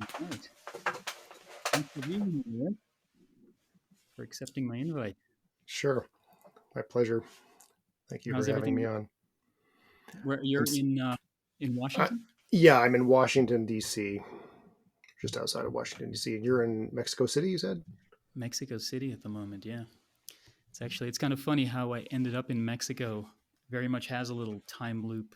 Right. Thanks for being here, for accepting my invite. Sure. My pleasure. Thank you for How's having me everything? on. Where I'm, you're s- in I, Washington? yeah, I'm in Washington, D.C., just outside of Washington, D.C. And you're in Mexico City, you said? Mexico City at the moment, yeah. It's kind of funny how I ended up in Mexico. Very much has a little time loop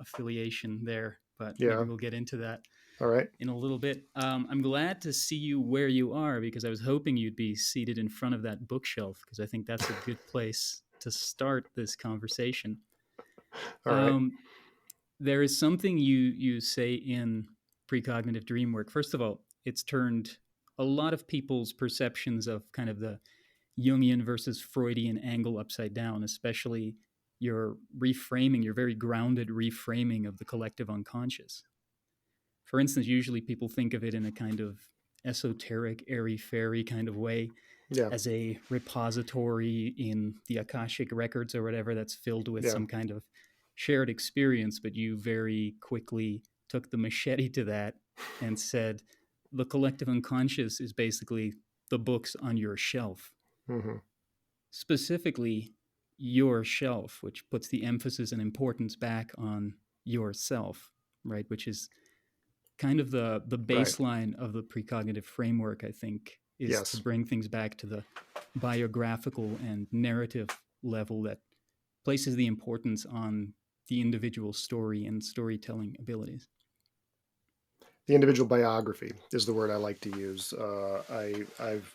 affiliation there, but maybe Yeah. we'll get into that All right. in a little bit. I'm glad to see you where you are because I was hoping you'd be seated in front of that bookshelf because I think that's a good place to start this conversation. All right. Um, there is something you say in precognitive dream work. First of all, it's turned a lot of people's perceptions of kind of the Jungian versus Freudian angle upside down, especially your reframing, your very grounded reframing of the collective unconscious. For instance, usually people think of it in a kind of esoteric, airy fairy kind of way Yeah. as a repository in the Akashic records or whatever that's filled with Yeah. some kind of shared experience, but you very quickly took the machete to that and said the collective unconscious is basically the books on your shelf, Hmm. specifically your shelf, which puts the emphasis and importance back on yourself, right? Which is kind of the Right. baseline of the precognitive framework, I think, is to Yes. bring things back to the biographical and narrative level that places the importance on the individual story and storytelling abilities. The individual biography is the word I like to use. I've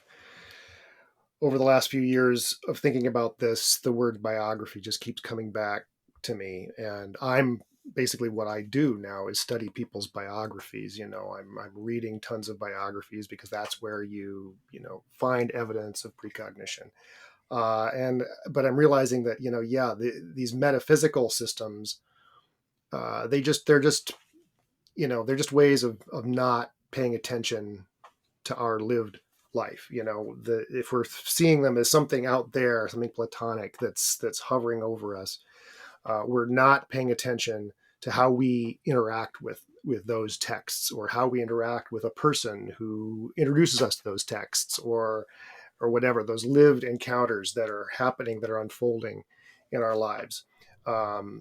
over the last few years of thinking about this, the word biography just keeps coming back to me, and I'm basically what I do now is study people's biographies. I'm reading tons of biographies because that's where you find evidence of precognition. And but I'm realizing that yeah, these metaphysical systems, they're just ways of not paying attention to our lived life. If we're seeing them as something out there, something platonic that's hovering over us, we're not paying attention to how we interact with those texts, or how we interact with a person who introduces us to those texts, or whatever, those lived encounters that are happening, that are unfolding in our lives.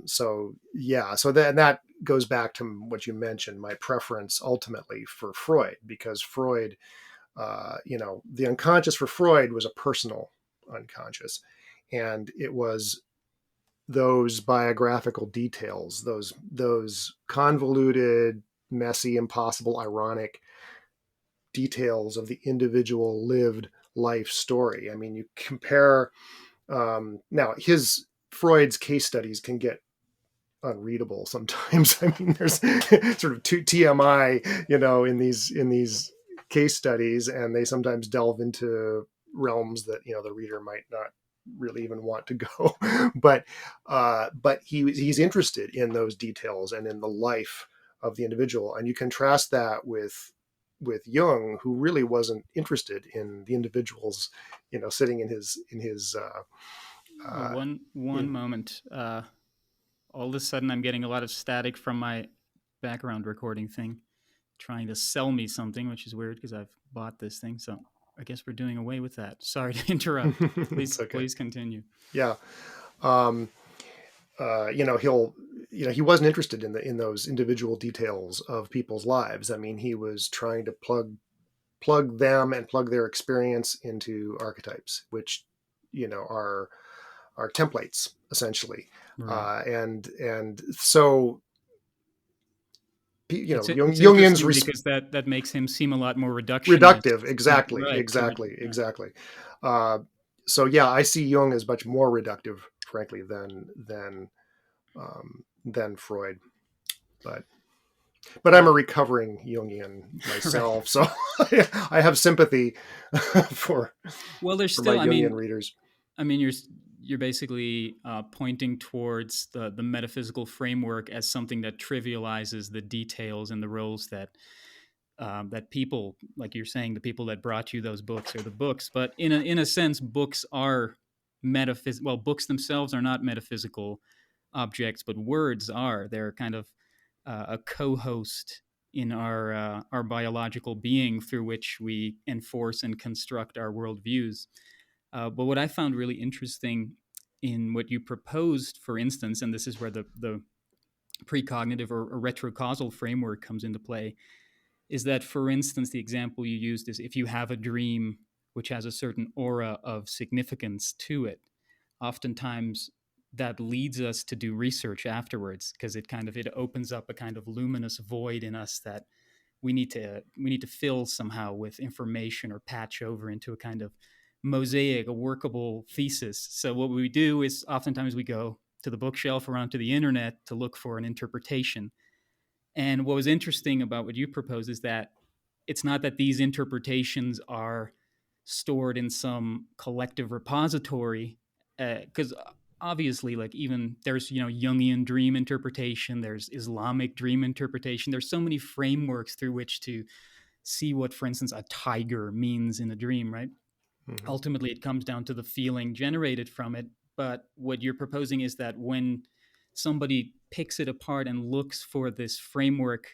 So yeah, so that goes back to what you mentioned, my preference ultimately for Freud, because Freud, the unconscious for Freud was a personal unconscious, and it was those biographical details, those convoluted, messy, impossible, ironic details of the individual lived life story. I mean, you compare now his Freud's case studies can get unreadable sometimes. I mean, there's sort of TMI, in these case studies, and they sometimes delve into realms that the reader might not really even want to go. But he's interested in those details and in the life of the individual, and you contrast that with Jung, who really wasn't interested in the individuals, sitting in his uh, One in, moment. All of a sudden, I'm getting a lot of static from my background recording thing, trying to sell me something, which is weird because I've bought this thing. So I guess we're doing away with that. Sorry to interrupt. it's okay. Please continue. Yeah. Um, he'll, he wasn't interested in those individual details of people's lives. I mean, he was trying to plug them and plug their experience into archetypes, which, are templates essentially. Right. And so, It's Jungian's interesting because that makes him seem a lot more reductive. reductionist. Exactly. Right. Exactly. Yeah. Exactly. Uh, so yeah, I see Jung as much more reductive, frankly, than Freud. But I'm a Well, recovering Jungian right. myself, so I have sympathy for Well, there's for my still. Jungian readers. I mean, you're basically pointing towards the metaphysical framework as something that trivializes the details and the roles that people, like you're saying, the people that brought you those books are the books. But in a sense, books are metaphysical. Well, books themselves are not metaphysical objects, but words are. They're kind of a co-host in our biological being through which we enforce and construct our worldviews. But what I found really interesting in what you proposed, for instance, and this is where the precognitive or retrocausal framework comes into play, is that, for instance, the example you used is if you have a dream which has a certain aura of significance to it, oftentimes that leads us to do research afterwards because it opens up a kind of luminous void in us that we need to fill somehow with information or patch over into a kind of mosaic, a workable thesis. So what we do is oftentimes we go to the bookshelf or onto the internet to look for an interpretation. And what was interesting about what you propose is that it's not that these interpretations are stored in some collective repository, because obviously, like, even there's Jungian dream interpretation, there's Islamic dream interpretation, there's so many frameworks through which to see what, for instance, a tiger means in a dream, right? Mm-hmm. Ultimately it comes down to the feeling generated from it. But what you're proposing is that when somebody picks it apart and looks for this framework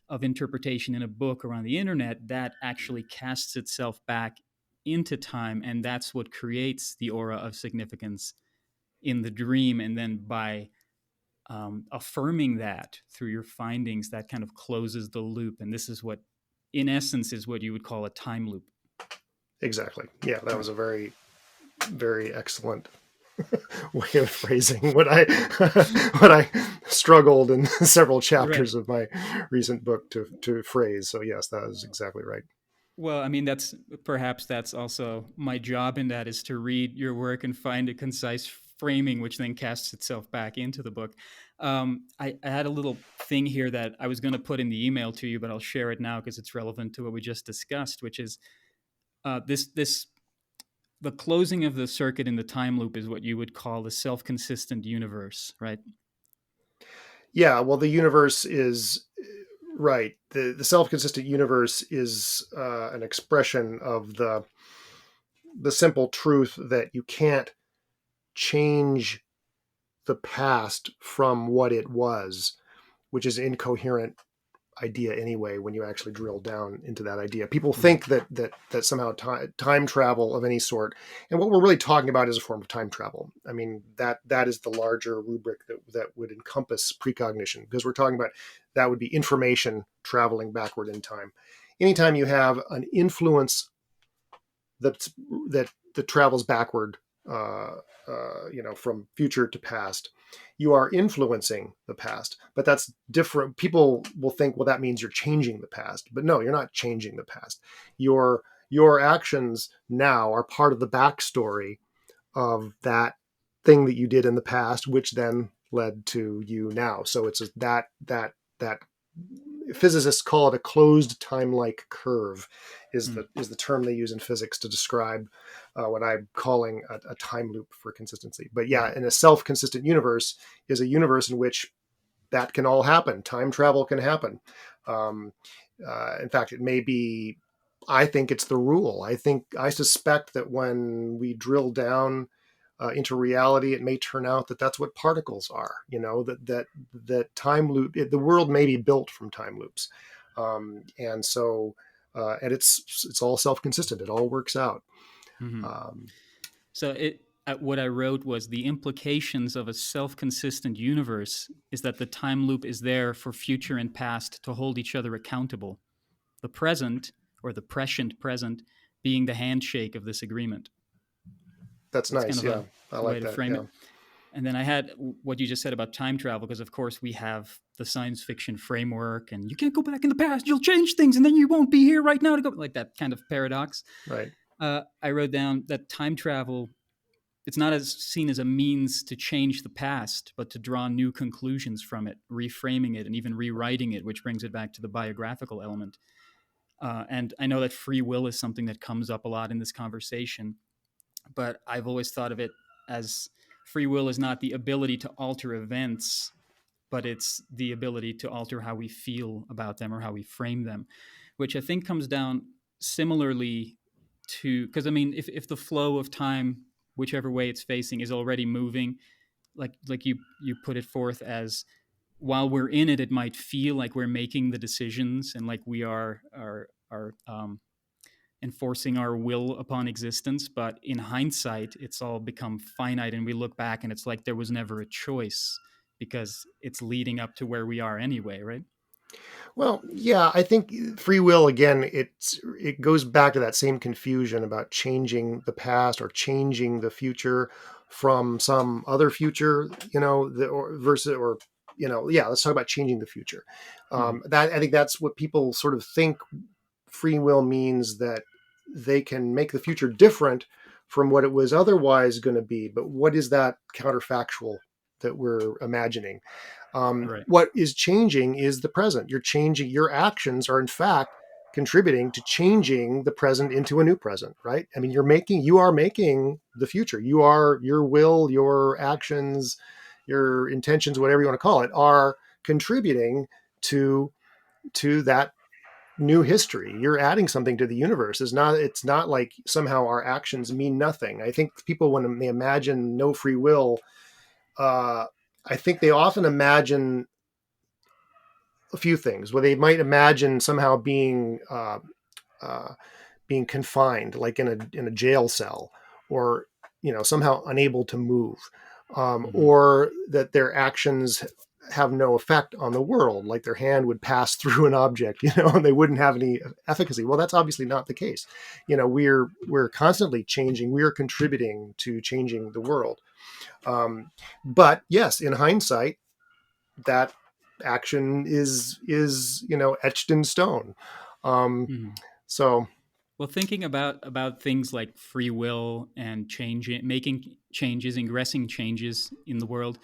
of interpretation in a book or on the internet, that actually casts itself back into time, and that's what creates the aura of significance in the dream. And then by affirming that through your findings, that kind of closes the loop. And this is what, in essence, is what you would call a time loop. Exactly. Yeah, that Right. was a very, very excellent way of phrasing what I what I struggled in several Right. chapters of my recent book to phrase. So yes, that is exactly right. Well, I mean, that's also my job in that, is to read your work and find a concise framing, which then casts itself back into the book. I had a little thing here that I was going to put in the email to you, but I'll share it now because it's relevant to what we just discussed, which is this the closing of the circuit in the time loop is what you would call the self-consistent universe, right? Yeah, well, the universe is right. The self-consistent universe is an expression of the simple truth that you can't change the past from what it was, which is an incoherent idea anyway when you actually drill down into that idea. People Mm-hmm. think that somehow time travel of any sort, and what we're really talking about is a form of time travel. I mean, that is the larger rubric that would encompass precognition, because we're talking about that would be information traveling backward in time. Anytime you have an influence that that travels backward, from future to past, you are influencing the past. But that's different. People will think, well, that means you're changing the past. But no, you're not changing the past. Your actions now are part of the backstory of that thing that you did in the past, which then led to you now. So it's that physicists call it a closed time-like curve, is the term they use in physics to describe what I'm calling a time loop for consistency. But yeah, in a self-consistent universe is a universe in which that can all happen. Time travel can happen. Um, in fact, it may be. I think it's the rule. I suspect that when we drill down into reality, it may turn out that that's what particles are. That time loop. The world may be built from time loops, and so and it's all self consistent. It all works out. Mm-hmm. Um, So what I wrote was the implications of a self-consistent universe is that the time loop is there for future and past to hold each other accountable. The present, or the prescient present, being the handshake of this agreement. that's That's kind nice. of Yeah, I a way like to that. frame Yeah, it. And then I had what you just said about time travel, because of course we have the science fiction framework, and you can't go back in the past, you'll change things, and then you won't be here right now to go, like that kind of paradox. right. I wrote down that time travel, it's not as seen as a means to change the past, but to draw new conclusions from it, reframing it, and even rewriting it, which brings it back to the biographical element. And I know that free will is something that comes up a lot in this conversation, but I've always thought of it as free will is not the ability to alter events, but it's the ability to alter how we feel about them or how we frame them, which I think comes down similarly to, because I mean, if the flow of time, whichever way it's facing, is already moving, like you put it forth as while we're in it, it might feel like we're making the decisions and like we are enforcing our will upon existence. But in hindsight, it's all become finite, and we look back and it's like there was never a choice because it's leading up to where we are anyway, right? Well, yeah, I think free will again. It goes back to that same confusion about changing the past or changing the future from some other future, or versus or yeah. Let's talk about changing the future. Mm-hmm. That I think that's what people sort of think free will means, that they can make the future different from what it was otherwise going to be. But what is that counterfactual that we're imagining? Right. What is changing is the present. You're changing, your actions are in fact contributing to changing the present into a new present, right? I mean, you are making the future. You are, your will, your actions, your intentions, whatever you want to call it, are contributing to that new history. You're adding something to the universe. It's not like somehow our actions mean nothing. I think people, when they imagine no free will, uh, I think they often imagine a few things. Where they might imagine somehow uh, being confined, like in a jail cell, or somehow unable to move, Mm-hmm. or that their actions have no effect on the world, like their hand would pass through an object, and they wouldn't have any efficacy. Well, that's obviously not the case. We're constantly changing. We are contributing to changing the world. But yes, in hindsight, that action is etched in stone. Um, Mm-hmm. so Well, thinking about things like free will and changing, making changes, ingressing changes in the world,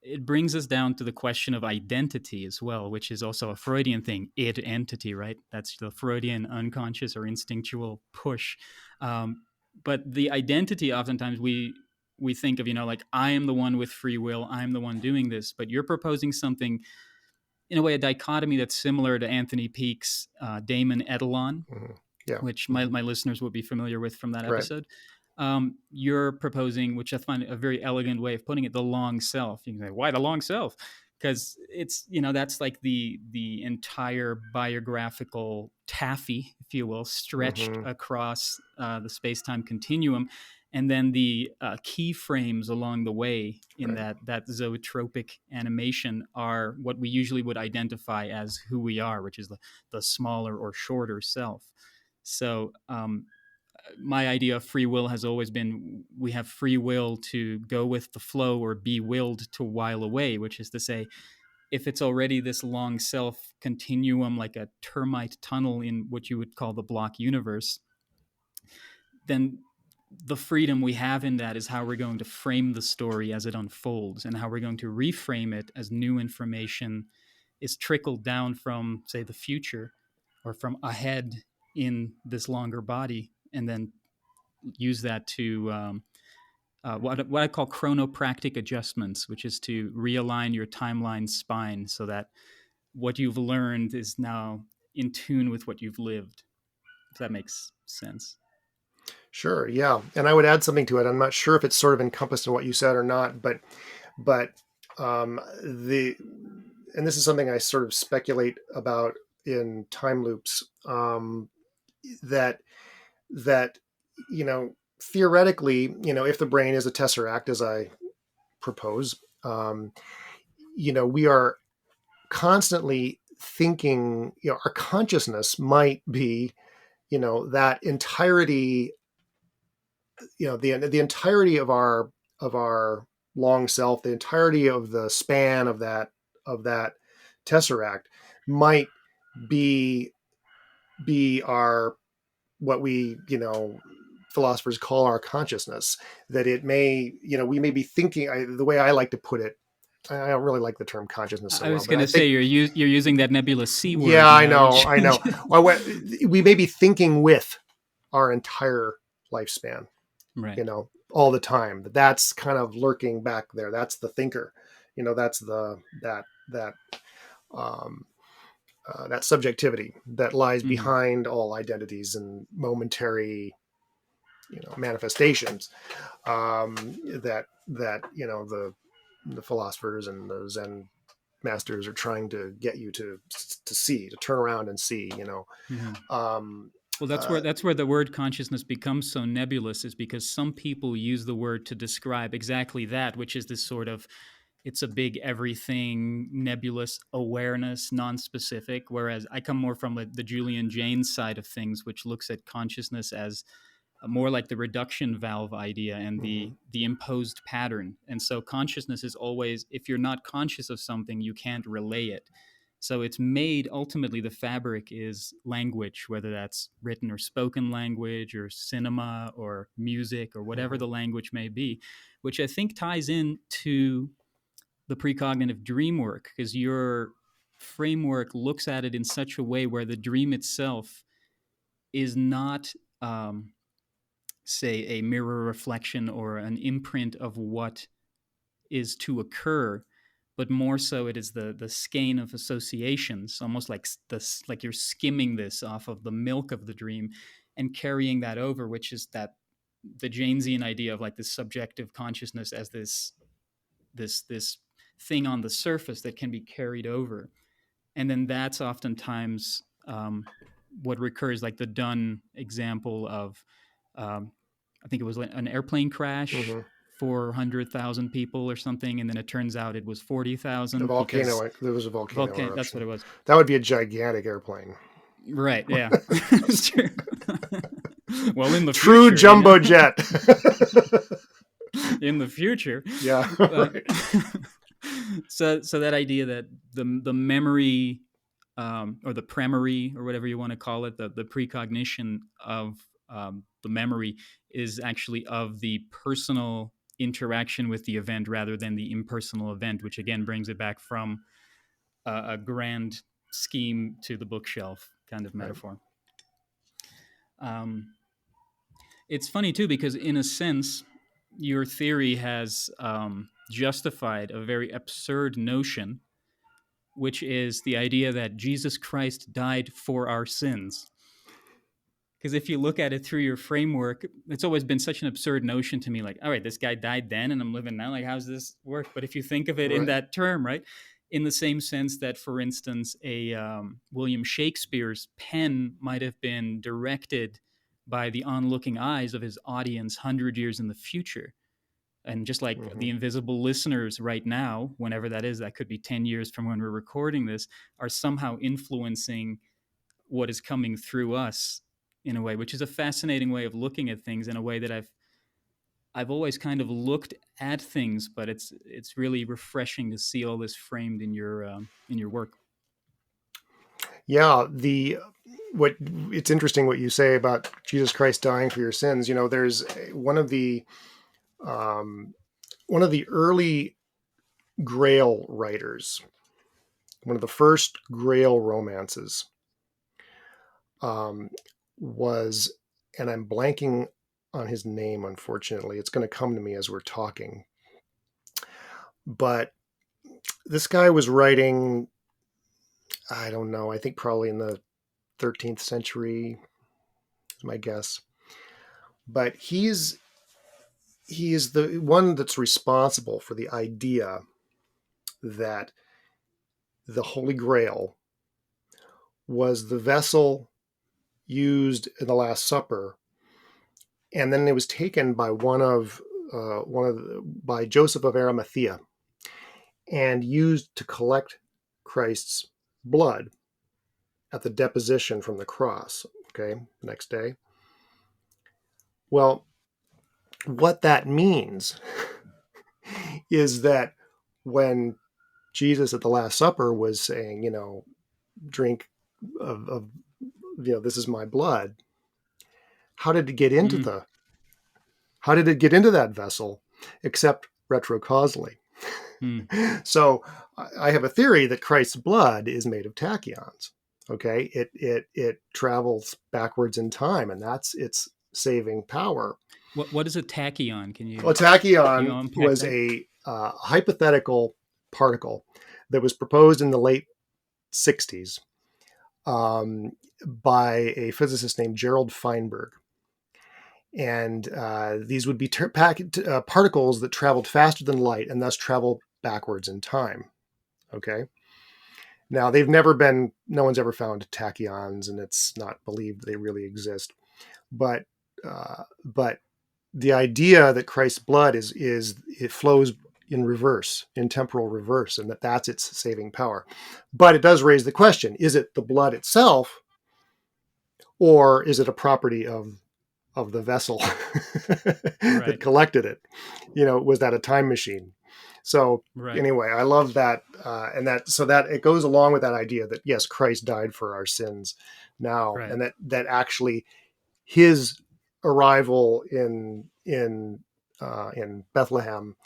it brings us down to the question of identity as well, which is also a Freudian thing. Id entity, right? That's the Freudian unconscious or instinctual push. But the identity, oftentimes we think of, like I am the one with free will, I'm the one doing this. But you're proposing something in a way, a dichotomy that's similar to Anthony Peake's Damon Edelon, mhm, yeah, which my listeners will be familiar with from that right. episode. You're proposing, which I find a very elegant way of putting it, the long self. You can say, why the long self? Because it's, that's like the entire biographical taffy, if you will, stretched Hmm. across the space time continuum, and then the keyframes along the way in Right. that zootropic animation are what we usually would identify as who we are, which is the smaller or shorter self. So my idea of free will has always been we have free will to go with the flow or be willed to while away, which is to say, if it's already this long self continuum, like a termite tunnel in what you would call the block universe, then the freedom we have in that is how we're going to frame the story as it unfolds and how we're going to reframe it as new information is trickled down from, say, the future or from ahead in this longer body, and then use that to what I call chronopractic adjustments, which is to realign your timeline spine so that what you've learned is now in tune with what you've lived. If that makes sense. Sure. Yeah. And I would add something to it. I'm not sure if it's sort of encompassed in what you said or not, but the and this is something I sort of speculate about in time loops. That that theoretically, if the brain is a tesseract, as I propose, we are constantly thinking. Our consciousness might be, that entirety, the entirety of our long self, the entirety of the span of that tesseract might be our, what we, philosophers call our consciousness. That it may, we may be thinking, the way I like to put it, I don't really like the term consciousness so I well, was but going I to say think, you're using that nebulous C yeah, word I now. You know, I should. know. Well, we may be thinking with our entire lifespan, Right. all the time. That's kind of lurking back there. That's the thinker. That's um, that subjectivity that lies Mm-hmm. behind all identities and momentary, manifestations. That the philosophers and the Zen masters are trying to get you to see, to turn around and see, Mhm. um, Well, that's where the word consciousness becomes so nebulous, is because some people use the word to describe exactly that, which is this sort of, it's a big everything, nebulous awareness, non-specific. Whereas I come more from the Julian Jaynes side of things, which looks at consciousness as more like the reduction valve idea and mhm, the imposed pattern. And so consciousness is always, if you're not conscious of something, you can't relay it. So it's made, ultimately the fabric is language, whether that's written or spoken language or cinema or music or whatever mhm, the language may be, which I think ties in to the precognitive dream work, because your framework looks at it in such a way where the dream itself is not say a mirror reflection or an imprint of what is to occur, but more so it is the skein of associations, almost like this, like you're skimming this off of the milk of the dream and carrying that over, which is that the Janesian idea of like this subjective consciousness as this thing on the surface that can be carried over. And then that's oftentimes what recurs, like the Dunn example of, I think it was an airplane crash, mhm. 400,000 people or something, and then it turns out it was A 40,000 because volcano. There was a volcano that's what eruption. it was. That would be a gigantic airplane. Right? Yeah, it's true. Well, in the True future, jumbo jet. in the future, Yeah. but Right. so that idea that the memory, or the premery, or whatever you want to call it, the precognition of the memory is actually of the personal interaction with the event rather than the impersonal event, which again brings it back from a grand scheme to the bookshelf kind of Right. metaphor. Um, it's funny too, because in a sense, your theory has justified a very absurd notion, which is the idea that Jesus Christ died for our sins. Because if you look at it through your framework, it's always been such an absurd notion to me. Like, all right, this guy died then and I'm living now. Like, how's this work? But if you think of it in Right. that term, right? In the same sense that, for instance, a William Shakespeare's pen might have been directed by the onlooking eyes of his audience 100 years in the future. And just like Mhm. the invisible listeners right now, whenever that is, that could be 10 years from when we're recording this, are somehow influencing what is coming through us in a way, which is a fascinating way of looking at things, in a way that I've always kind of looked at things, but it's really refreshing to see all this framed in your work. Yeah. What it's interesting what you say about Jesus Christ dying for your sins. There's um, one of the early Grail writers, one of the first Grail romances, um, was, and I'm blanking on his name, unfortunately. It's going to come to me as we're talking. But this guy was writing, I don't know, I think probably in the 13th century, is my guess. But he is the one that's responsible for the idea that the Holy Grail was the vessel used in the Last Supper, and then it was taken by by Joseph of Arimathea and used to collect Christ's blood at the deposition from the cross. Okay, next day. Well, what that means is that when Jesus at the Last Supper was saying, drink of this is my blood. How did it get into Mm, the how did it get into that vessel except retrocausally? mm, So I have a theory that Christ's blood is made of tachyons. Okay, it travels backwards in time, and that's its saving power. what is a tachyon? Well, a Can you tachyon unpack was that? a hypothetical particle that was proposed in the late 60s by a physicist named Gerald Feinberg. And these would be particles that traveled faster than light and thus travel backwards in time. Okay. Now no one's ever found tachyons, and it's not believed they really exist. But the idea that Christ's blood is it flows in reverse, in temporal reverse, and that's its saving power. But it does raise the question: is it the blood itself, or is it a property of the vessel that Right. collected it? Was that a time machine? So Right. anyway, I love that, and that it goes along with that idea that yes, Christ died for our sins now, Right. and that actually his arrival in Bethlehem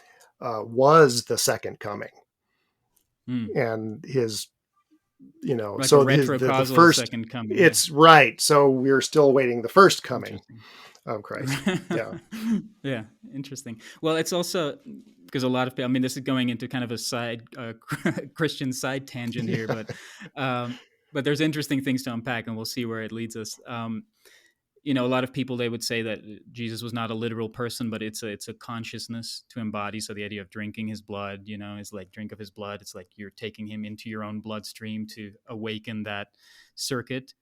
was the second coming, Mm. and his Like a so the retrocausal first, second coming. Yeah. it's right. So we're still waiting the first coming Interesting. of Christ. Yeah. Yeah, interesting. Well, it's also because a lot of people, I mean, this is going into kind of a side Christian side tangent here, but there's interesting things to unpack, and we'll see where it leads us. A lot of people, they would say that Jesus was not a literal person, but it's a consciousness to embody. So the idea of drinking his blood, is like drink of his blood. It's like you're taking him into your own bloodstream to awaken that circuit.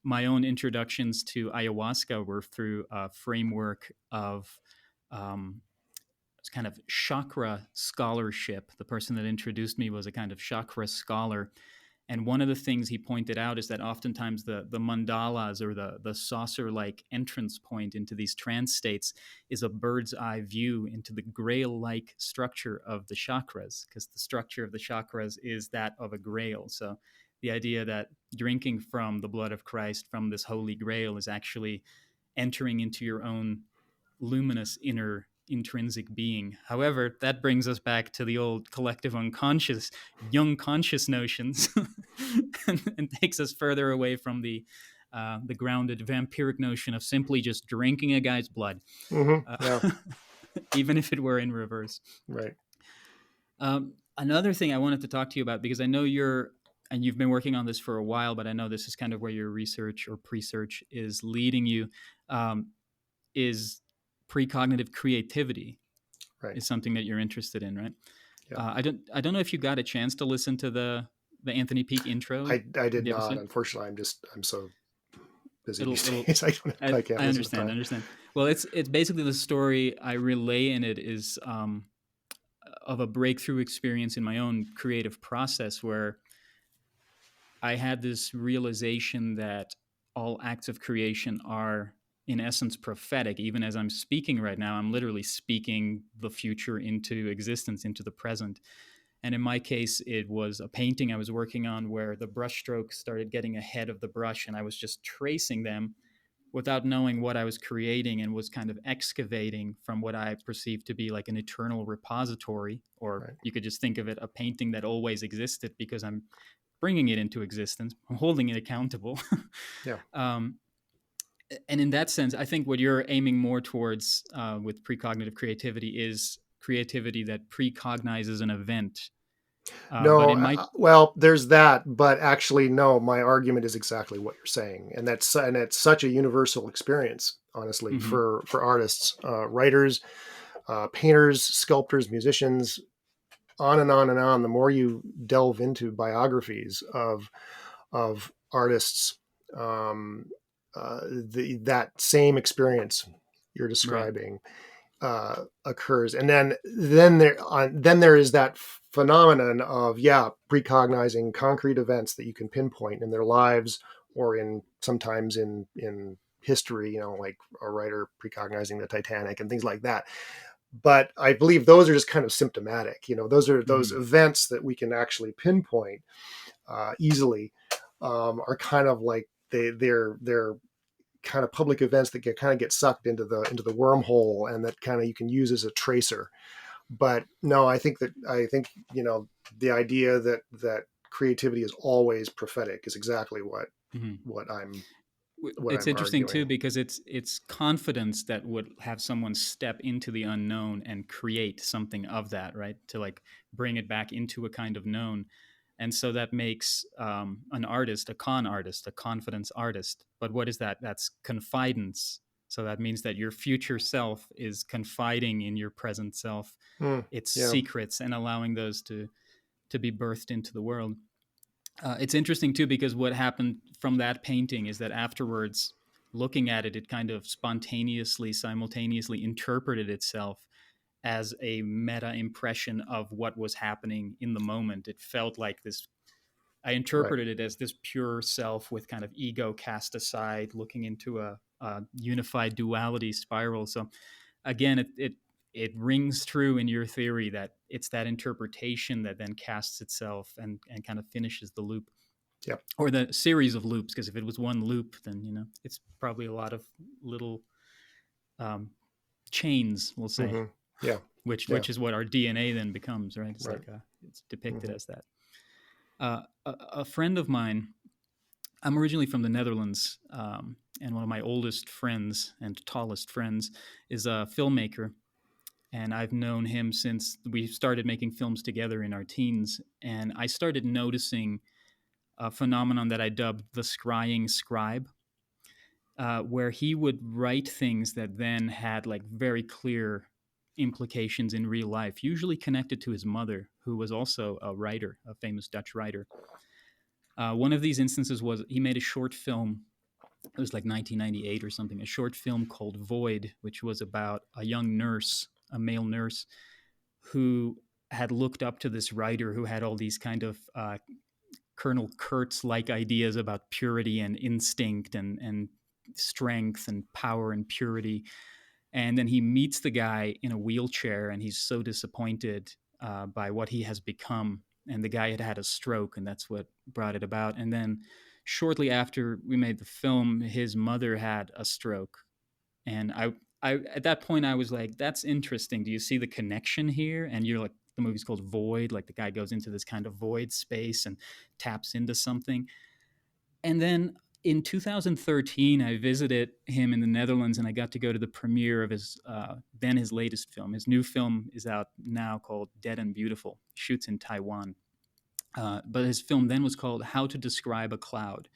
My own introductions to ayahuasca were through a framework of um, kind of chakra scholarship. The person that introduced me was a kind of chakra scholar, and one of the things he pointed out is that oftentimes the mandalas, or the saucer like entrance point into these trance states, is a bird's eye view into the grail like structure of the chakras, because the structure of the chakras is that of a grail. So the idea that drinking from the blood of Christ, from this holy grail, is actually entering into your own luminous inner intrinsic being. However, that brings us back to the old collective unconscious, young conscious notions, and takes us further away from the grounded vampiric notion of simply just drinking a guy's blood, Yeah. even if it were in reverse. Right. Another thing I wanted to talk to you about, because I know you've been working on this for a while, but I know this is kind of where your research or pre-search is leading you, is precognitive creativity Right. is something that you're interested in, right? Yeah. I don't know if you got a chance to listen to the Anthony Peake intro. I Have did you ever not. seen it? Unfortunately, I'm so busy these It'll days. I can't I listen to understand. I time. understand. Well, it's basically the story I relay in it is of a breakthrough experience in my own creative process, where I had this realization that all acts of creation are, in essence, prophetic. Even as I'm speaking right now, I'm literally speaking the future into existence, into the present. And in my case, it was a painting I was working on where the brushstrokes started getting ahead of the brush, and I was just tracing them without knowing what I was creating, and was kind of excavating from what I perceived to be like an eternal repository. Or Right. you could just think of it, a painting that always existed because I'm bringing it into existence. I'm holding it accountable. Yeah. um, and in that sense, I think what you're aiming more towards with precognitive creativity is creativity that precognizes an event. But No, in my well, there's that, but actually, no. My argument is exactly what you're saying, and it's such a universal experience, honestly, Mhm. for artists, writers, painters, sculptors, musicians, on and on and on. The more you delve into biographies of artists, um, that same experience you're Right. describing occurs, and then there is that phenomenon of precognizing concrete events that you can pinpoint in their lives, or in sometimes in history, like a writer precognizing the Titanic and things like that. But I believe those are just kind of symptomatic. Those are those Mhm. events that we can actually pinpoint easily, are kind of like they're kind of public events that get sucked into the wormhole, and that kind of you can use as a tracer. But no, I think the idea that creativity is always prophetic is exactly Mhm. what I'm what It's I'm interesting too arguing. because it's confidence that would have someone step into the unknown and create something of that, right? To like bring it back into a kind of known. And so that makes an artist a con artist, a confidence artist. But what is that? That's confidence. So that means that your future self is confiding in your present self, Hmm. its Yeah. secrets, and allowing those to to be birthed into the world. It's interesting too because what happened from that painting is that afterwards, looking at it, it kind of spontaneously, simultaneously interpreted itself as a meta impression of what was happening in the moment. It felt like this. I Right. interpreted it as this pure self with kind of ego cast aside, looking into a unified duality spiral. So again, it rings true in your theory that it's that interpretation that then casts itself and kind of finishes the loop Yeah. or the series of loops. Because if it was one loop, then it's probably a lot of little um, chains, we'll say, Hmm. Yeah. Yeah. which is what our DNA then becomes, right? It's Right. like it's depicted Hmm. as that. A friend of mine, I'm originally from the Netherlands, and one of my oldest friends and tallest friends is a filmmaker. And I've known him since we started making films together in our teens. And I started noticing a phenomenon that I dubbed the scrying scribe, where he would write things that then had like very clear implications in real life, usually connected to his mother, who was also a writer, a famous Dutch writer. One of these instances was he made a short film. It was like 1998 or something, a short film called Void, which was about a young nurse, a male nurse, who had looked up to this writer who had all these kind of Colonel Kurtz like ideas about purity and instinct and strength and power and purity. And then he meets the guy in a wheelchair and he's so disappointed by what he has become. And the guy had had a stroke, and that's what brought it about. And then shortly after we made the film, his mother had a stroke. And I at that point I was like, that's interesting. Do you see the connection here? And you're like, the movie's called Void. Like the guy goes into this kind of void space and taps into something. And then in 2013, I visited him in the Netherlands, and I got to go to the premiere of his then his latest film. His new film is out now called Dead and Beautiful. He shoots in Taiwan, but his film then was called How to Describe a Cloud,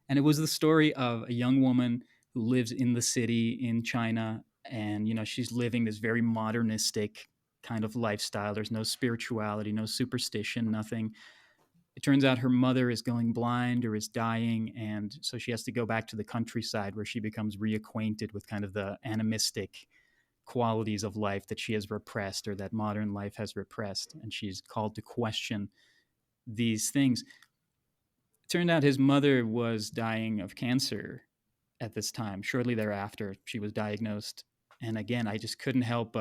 and it was the story of a young woman who lives in the city in China, and she's living this very modernistic kind of lifestyle. There's no spirituality, no superstition, nothing. It turns out her mother is going blind or is dying, and so she has to go back to the countryside where she becomes reacquainted with kind of the animistic qualities of life that she has repressed or that modern life has repressed, and she's called to question these things. It turned out his mother was dying of cancer at this time. Shortly thereafter, she was diagnosed, and again, I just couldn't help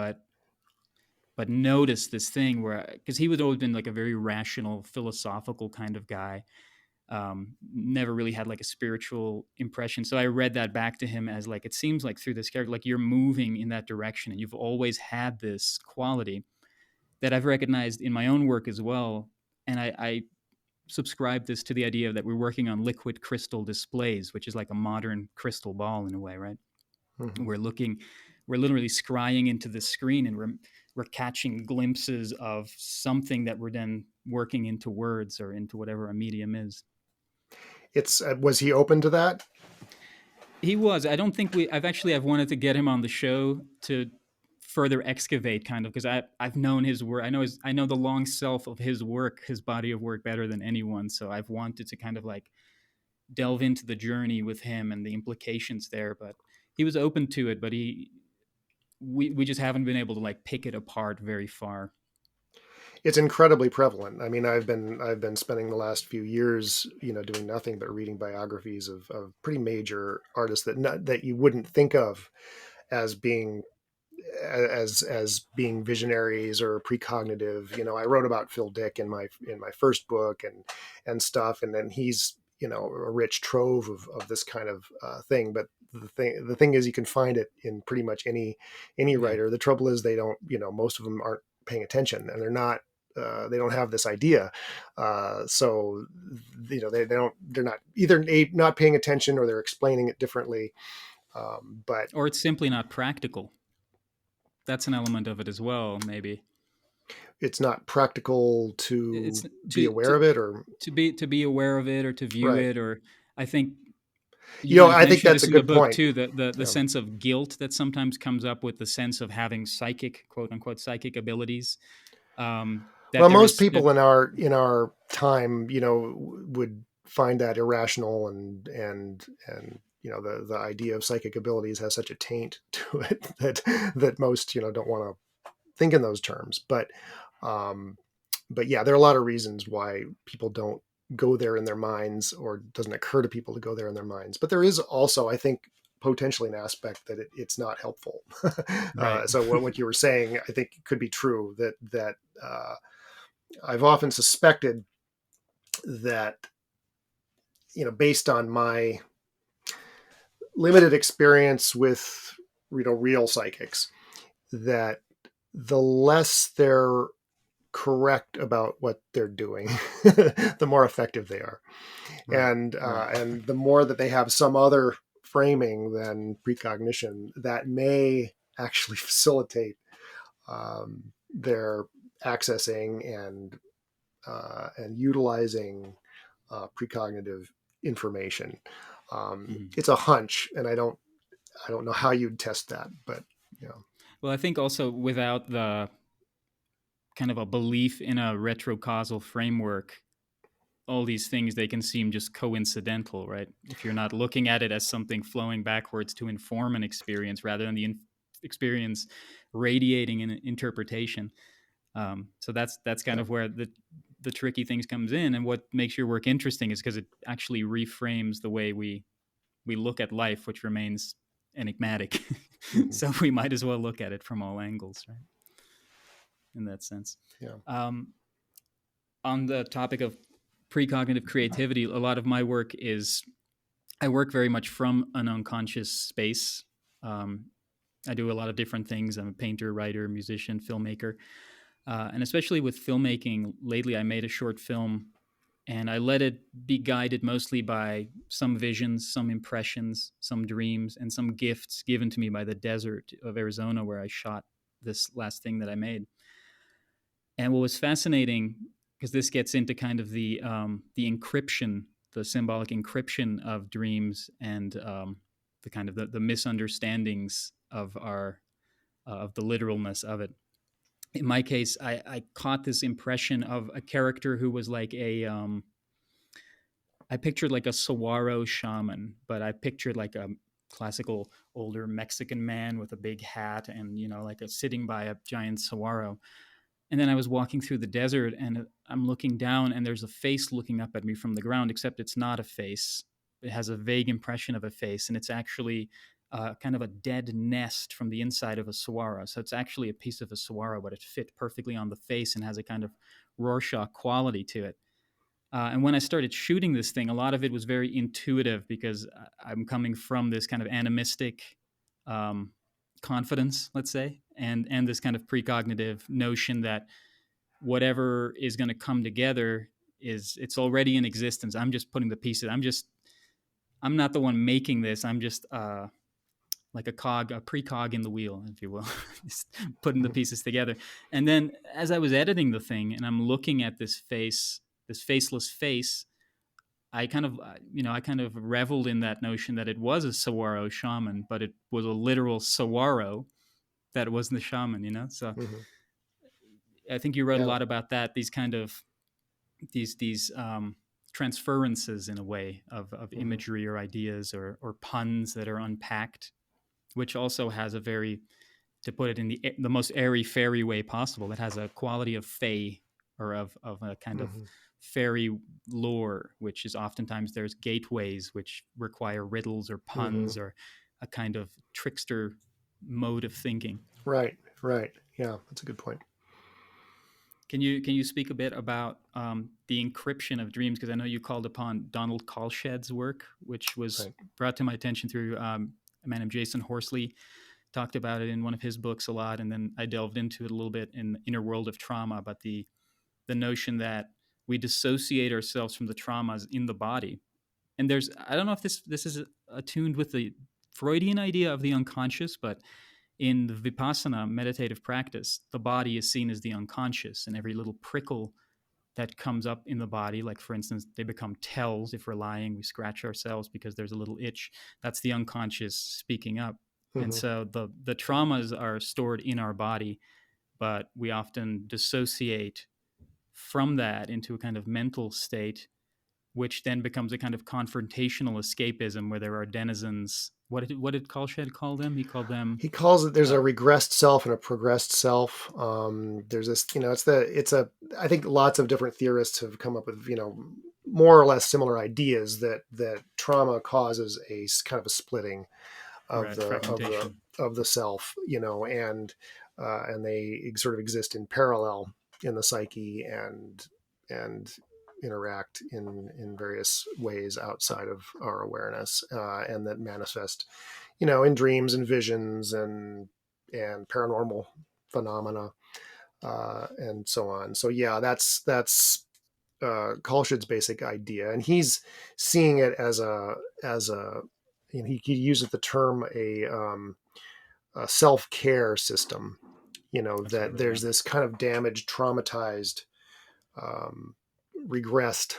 but notice this thing where, because he would always been like a very rational, philosophical kind of guy, never really had like a spiritual impression. So I read that back to him as like, it seems like through this character, like you're moving in that direction, and you've always had this quality that I've recognized in my own work as well. And I subscribe this to the idea that we're working on liquid crystal displays, which is like a modern crystal ball in a way, right? Hmm. We're literally scrying into the screen, and we're catching glimpses of something that we're then working into words or into whatever a medium is. It's was he open to that? He was. I don't think I've wanted to get him on the show to further excavate kind of, because I've known his work. I know the long self of his work, his body of work better than anyone. So I've wanted to kind of like delve into the journey with him and the implications there, but he was open to it, but we just haven't been able to like pick it apart very far. It's incredibly prevalent. I mean, I've been spending the last few years, doing nothing but reading biographies of pretty major artists that you wouldn't think of as being as being visionaries or precognitive. I wrote about Phil Dick in my first book and stuff, and then he's a rich trove of this kind of thing. But the thing is, you can find it in pretty much any Yeah. writer. The trouble is they don't, most of them aren't paying attention, and they don't have this idea. So they're not either not paying attention, or they're explaining it differently. But Or it's simply not practical. That's an element of it as well, maybe. it's not practical It's to be aware of it, or to be aware of it or to view right. it, or I think you've I think mentioned that's this a in the good book point. too, the Yeah. sense of guilt that sometimes comes up with the sense of having psychic, quote unquote, psychic abilities. that Well, there most is people in our time, would find that irrational, and the idea of psychic abilities has such a taint to it that most don't want to think in those terms. Um, but yeah, there are a lot of reasons why people don't go there in their minds, or it doesn't occur to people to go there in their minds. But there is also, I think, potentially an aspect that it's not helpful. right. So what you were saying, I think, could be true. That I've often suspected that, based on my limited experience with real psychics, that the less they're correct about what they're doing, the more effective they are, Right. and Right. the more that they have some other framing than precognition that may actually facilitate their accessing and utilizing precognitive information. Mhm. It's a hunch, and I don't know how you'd test that, but you know. Well, I think also without the kind of a belief in a retrocausal framework, all these things they can seem just coincidental, right? If you're not looking at it as something flowing backwards to inform an experience rather than the experience radiating an interpretation. So that's kind Yeah. of where the tricky things comes in, and what makes your work interesting is because it actually reframes the way we look at life, which remains enigmatic. Hmm. So we might as well look at it from all angles, right? In that sense. Yeah. Um, on the topic of precognitive creativity, a lot of my work is I work very much from an unconscious space. Um, I do a lot of different things. I'm a painter, writer, musician, filmmaker. And especially with filmmaking, lately I made a short film and I let it be guided mostly by some visions, some impressions, some dreams, and some gifts given to me by the desert of Arizona where I shot this last thing that I made. And what was fascinating, because this gets into kind of the encryption, the symbolic encryption of dreams, and the kind of the misunderstandings of our of the literalness of it. In my case, I caught this impression of a character who was like a I pictured like a saguaro shaman, but I pictured like a classical older Mexican man with a big hat and like a sitting by a giant saguaro. And then I was walking through the desert and I'm looking down and there's a face looking up at me from the ground, except it's not a face. It has a vague impression of a face, and it's actually kind of a dead nest from the inside of a saguaro. So it's actually a piece of a saguaro, but it fit perfectly on the face and has a kind of Rorschach quality to it. And when I started shooting this thing, a lot of it was very intuitive because I'm coming from this kind of animistic um, confidence, let's say, and this kind of precognitive notion that whatever is going to come together it's already in existence. I'm just putting the pieces. I'm not the one making this. I'm just like a precog in the wheel, if you will, just putting the Mhm. pieces together. And then as I was editing the thing and I'm looking at this face, this faceless face, I kind of reveled in that notion that it was a saguaro shaman, but it was a literal saguaro that wasn't the shaman. So Mhm. I think you wrote a Yeah. lot about that. These kind of these transferences in a way of Hmm. imagery or ideas or puns that are unpacked, which also has a very, to put it in the most airy fairy way possible, it has a quality of fey or of a kind of Hmm. fairy lore, which is oftentimes there's gateways which require riddles or Hmm. puns or a kind of trickster mode of thinking. Right. Right. Yeah, that's a good point. Can you speak a bit about the encryption of dreams? Because I know you called upon Donald Kalshed's work, which was Right. brought to my attention through a man named Jason Horsley. Talked about it in one of his books a lot, and then I delved into it a little bit in Inner World of Trauma about the notion that we dissociate ourselves from the traumas in the body. And I don't know if this is attuned with the Freudian idea of the unconscious, but in the Vipassana meditative practice, the body is seen as the unconscious, and every little prickle that comes up in the body, like for instance, they become tells. If we're lying, we scratch ourselves because there's a little itch. That's the unconscious speaking up. And Hmm. so the traumas are stored in our body, but we often dissociate from that into a kind of mental state, which then becomes a kind of confrontational escapism where there are denizens. What did Kalshed call them? He called them. He calls it, there's Uh, a regressed self and a progressed self. There's this, I think lots of different theorists have come up with, more or less similar ideas that trauma causes a kind of a splitting of right, the of the fragmentation. of the self, and they sort of exist in parallel in the psyche and interact in various ways outside of our awareness, and that manifest, in dreams and visions and paranormal phenomena, and so on. So yeah, that's Kalshid's basic idea, and he's seeing it as a he uses the term a self-care system. That Absolutely, yeah. there's this kind of damaged, traumatized, um, regressed,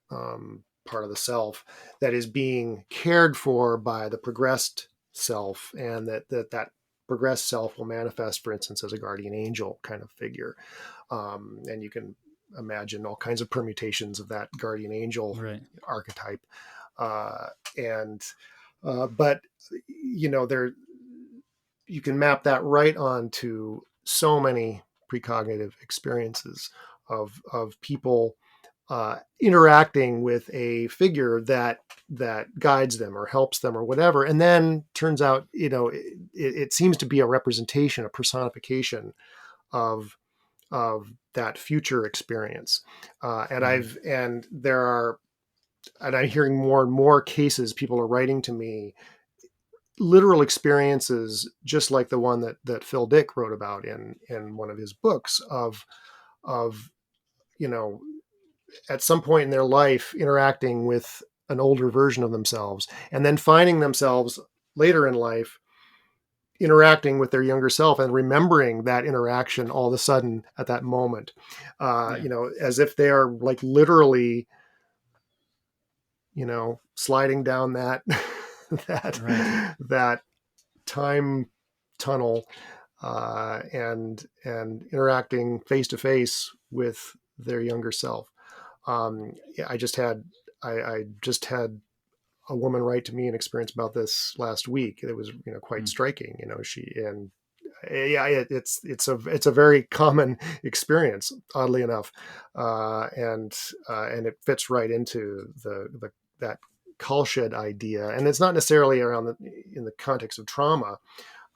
part of the self that is being cared for by the progressed self, and that progressed self will manifest, for instance, as a guardian angel kind of figure. And you can imagine all kinds of permutations of that guardian angel Right. archetype. And but there, you can map that right onto so many precognitive experiences of people interacting with a figure that guides them or helps them or whatever, and then turns out, it seems to be a representation, a personification of that future experience. And Mm-hmm. I'm hearing more and more cases. People are writing to me literal experiences, just like the one that Phil Dick wrote about in one of his books, of you know at some point in their life interacting with an older version of themselves, and then finding themselves later in life interacting with their younger self and remembering that interaction all of a sudden at that moment, Yeah. as if they are like literally, sliding down that that Right. that time tunnel, and interacting face to face with their younger self. Yeah, I just had a woman write to me an experience about this last week. It was, quite Mm. striking. She and yeah, it's a very common experience, oddly enough, and it fits right into the that Kalshed idea, and it's not necessarily in the context of trauma,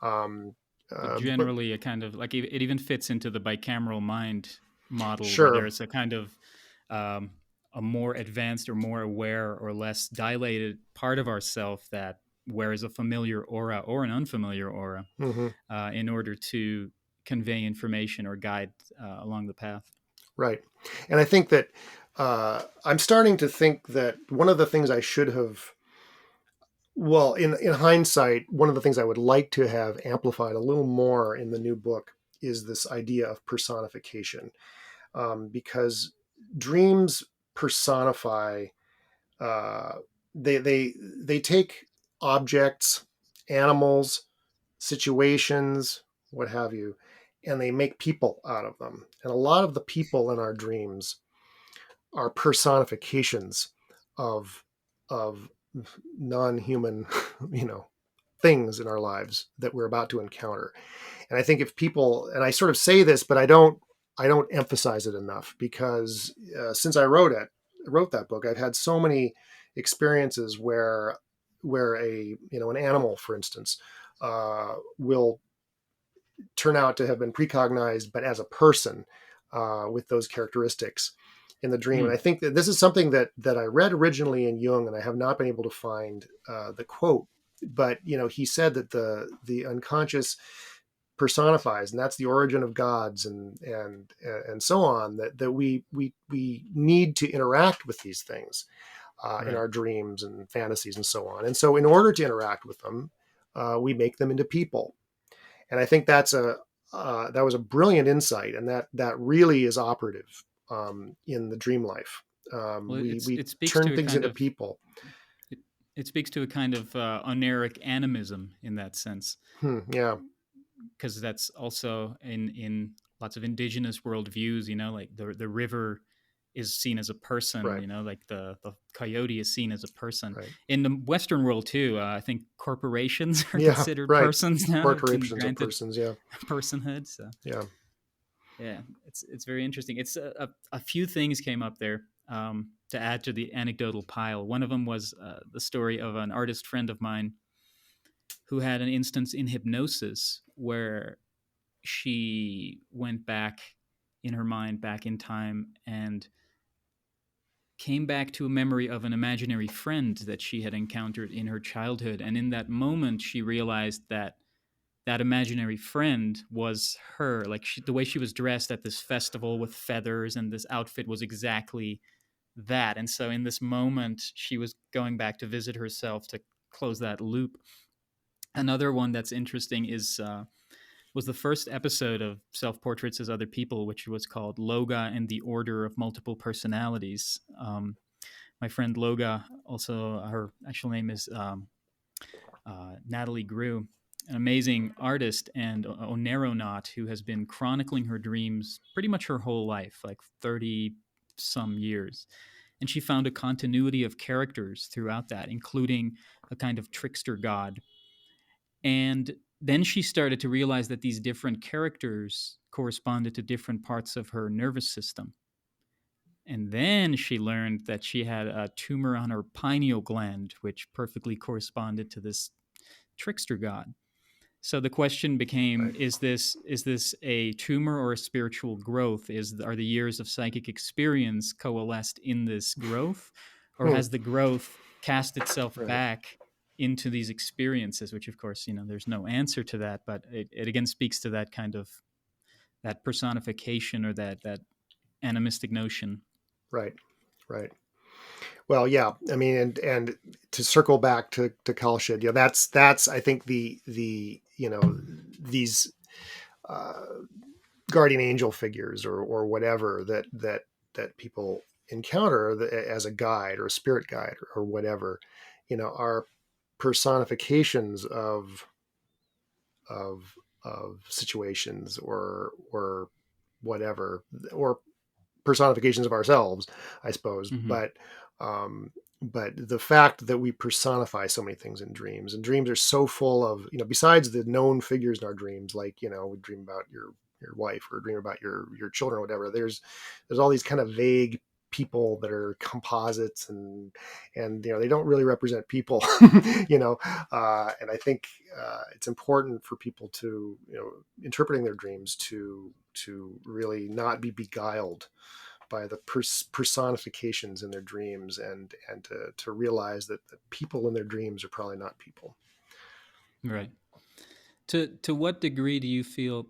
um, But but generally, a kind of like it even fits into the bicameral mind model where sure, there's a kind of um, a more advanced or more aware or less dilated part of ourself that wears a familiar aura or an unfamiliar aura hmm in order to convey information or guide along the path. right. And I think that I'm starting to think that one of the things I should have, well, in hindsight, one of the things I would like to have amplified a little more in the new book is this idea of personification, because dreams personify. Uh, they take objects, animals, situations, what have you, and they make people out of them. And a lot of the people in our dreams are personifications of of non-human, you know, things in our lives that we're about to encounter. And I think if people, and I sort of say this, but I don't emphasize it enough, because since I wrote that book, I've had so many experiences where an animal, for instance, will turn out to have been precognized, but as a person, with those characteristics in the dream. And Mm, I think that this is something that I read originally in Jung, and I have not been able to find the quote. But he said that the unconscious personifies, and that's the origin of gods, and so on. That we need to interact with these things in right. our dreams and fantasies and so on. And so, in order to interact with them, we make them into people. And I think that was a brilliant insight, and that really is operative in the dream life. Well, We it speaks turn to a things kind into of people. it, it speaks to a kind of oneric animism in that sense, Yeah. because that's also in lots of indigenous worldviews. Like the river is seen as a person. Right. Like the coyote is seen as a person. Right. In the Western world too, I think corporations are Yeah. considered Right. persons now. They've been Corporations are granted persons. Yeah. personhood. So Yeah. yeah, it's very interesting. It's a few things came up there, to add to the anecdotal pile. One of them was the story of an artist friend of mine who had an instance in hypnosis where she went back in her mind, back in time, and came back to a memory of an imaginary friend that she had encountered in her childhood. And in that moment, she realized that that imaginary friend was her. Like the way she was dressed at this festival with feathers and this outfit was exactly that. And so in this moment, she was going back to visit herself to close that loop. Another one that's interesting is was the first episode of Self Portraits as Other People, which was called Loga and the Order of Multiple Personalities. My friend Loga, also her actual name is Natalie Grew, an amazing artist and oneronaut who has been chronicling her dreams pretty much her whole life, like 30 some years. And she found a continuity of characters throughout that, including a kind of trickster god. And then she started to realize that these different characters corresponded to different parts of her nervous system. And then she learned that she had a tumor on her pineal gland, which perfectly corresponded to this trickster god. So the question became: Right. is this a tumor or a spiritual growth? Are the years of psychic experience coalesced in this growth, or Hmm. has the growth cast itself Right. back into these experiences? Which, of course, there's no answer to that, but it again speaks to that kind of that personification or that animistic notion. Right. Right. Well, yeah. I mean, and to circle back to Kalshid, that's I think the these uh, guardian angel figures or whatever that people encounter as a guide or a spirit guide or whatever, are personifications of of situations or whatever, or personifications of ourselves, I suppose. Hmm. But the fact that we personify so many things in dreams, and dreams are so full of, besides the known figures in our dreams, like, we dream about your wife or dream about your children or whatever. There's all these kind of vague people that are composites, and they don't really represent people. And I think it's important for people to, interpreting their dreams, to really not be beguiled by the personifications in their dreams, and to realize that the people in their dreams are probably not people. Right. To what degree do you feel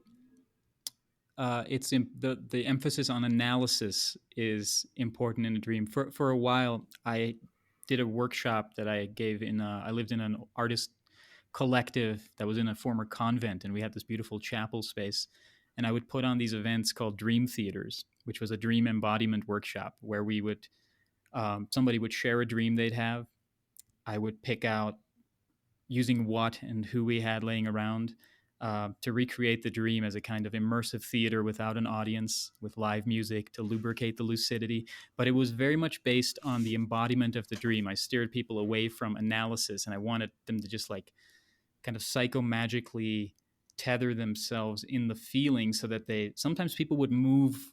the emphasis on analysis is important in a dream? For a while, I did a workshop that I gave I lived in an artist collective that was in a former convent, and we had this beautiful chapel space. And I would put on these events called dream theaters, which was a dream embodiment workshop where we would somebody would share a dream they'd have. I would pick out using what and who we had laying around to recreate the dream as a kind of immersive theater without an audience, with live music to lubricate the lucidity. But it was very much based on the embodiment of the dream. I steered people away from analysis, and I wanted them to just like kind of psychomagically tether themselves in the feeling, so that sometimes people would move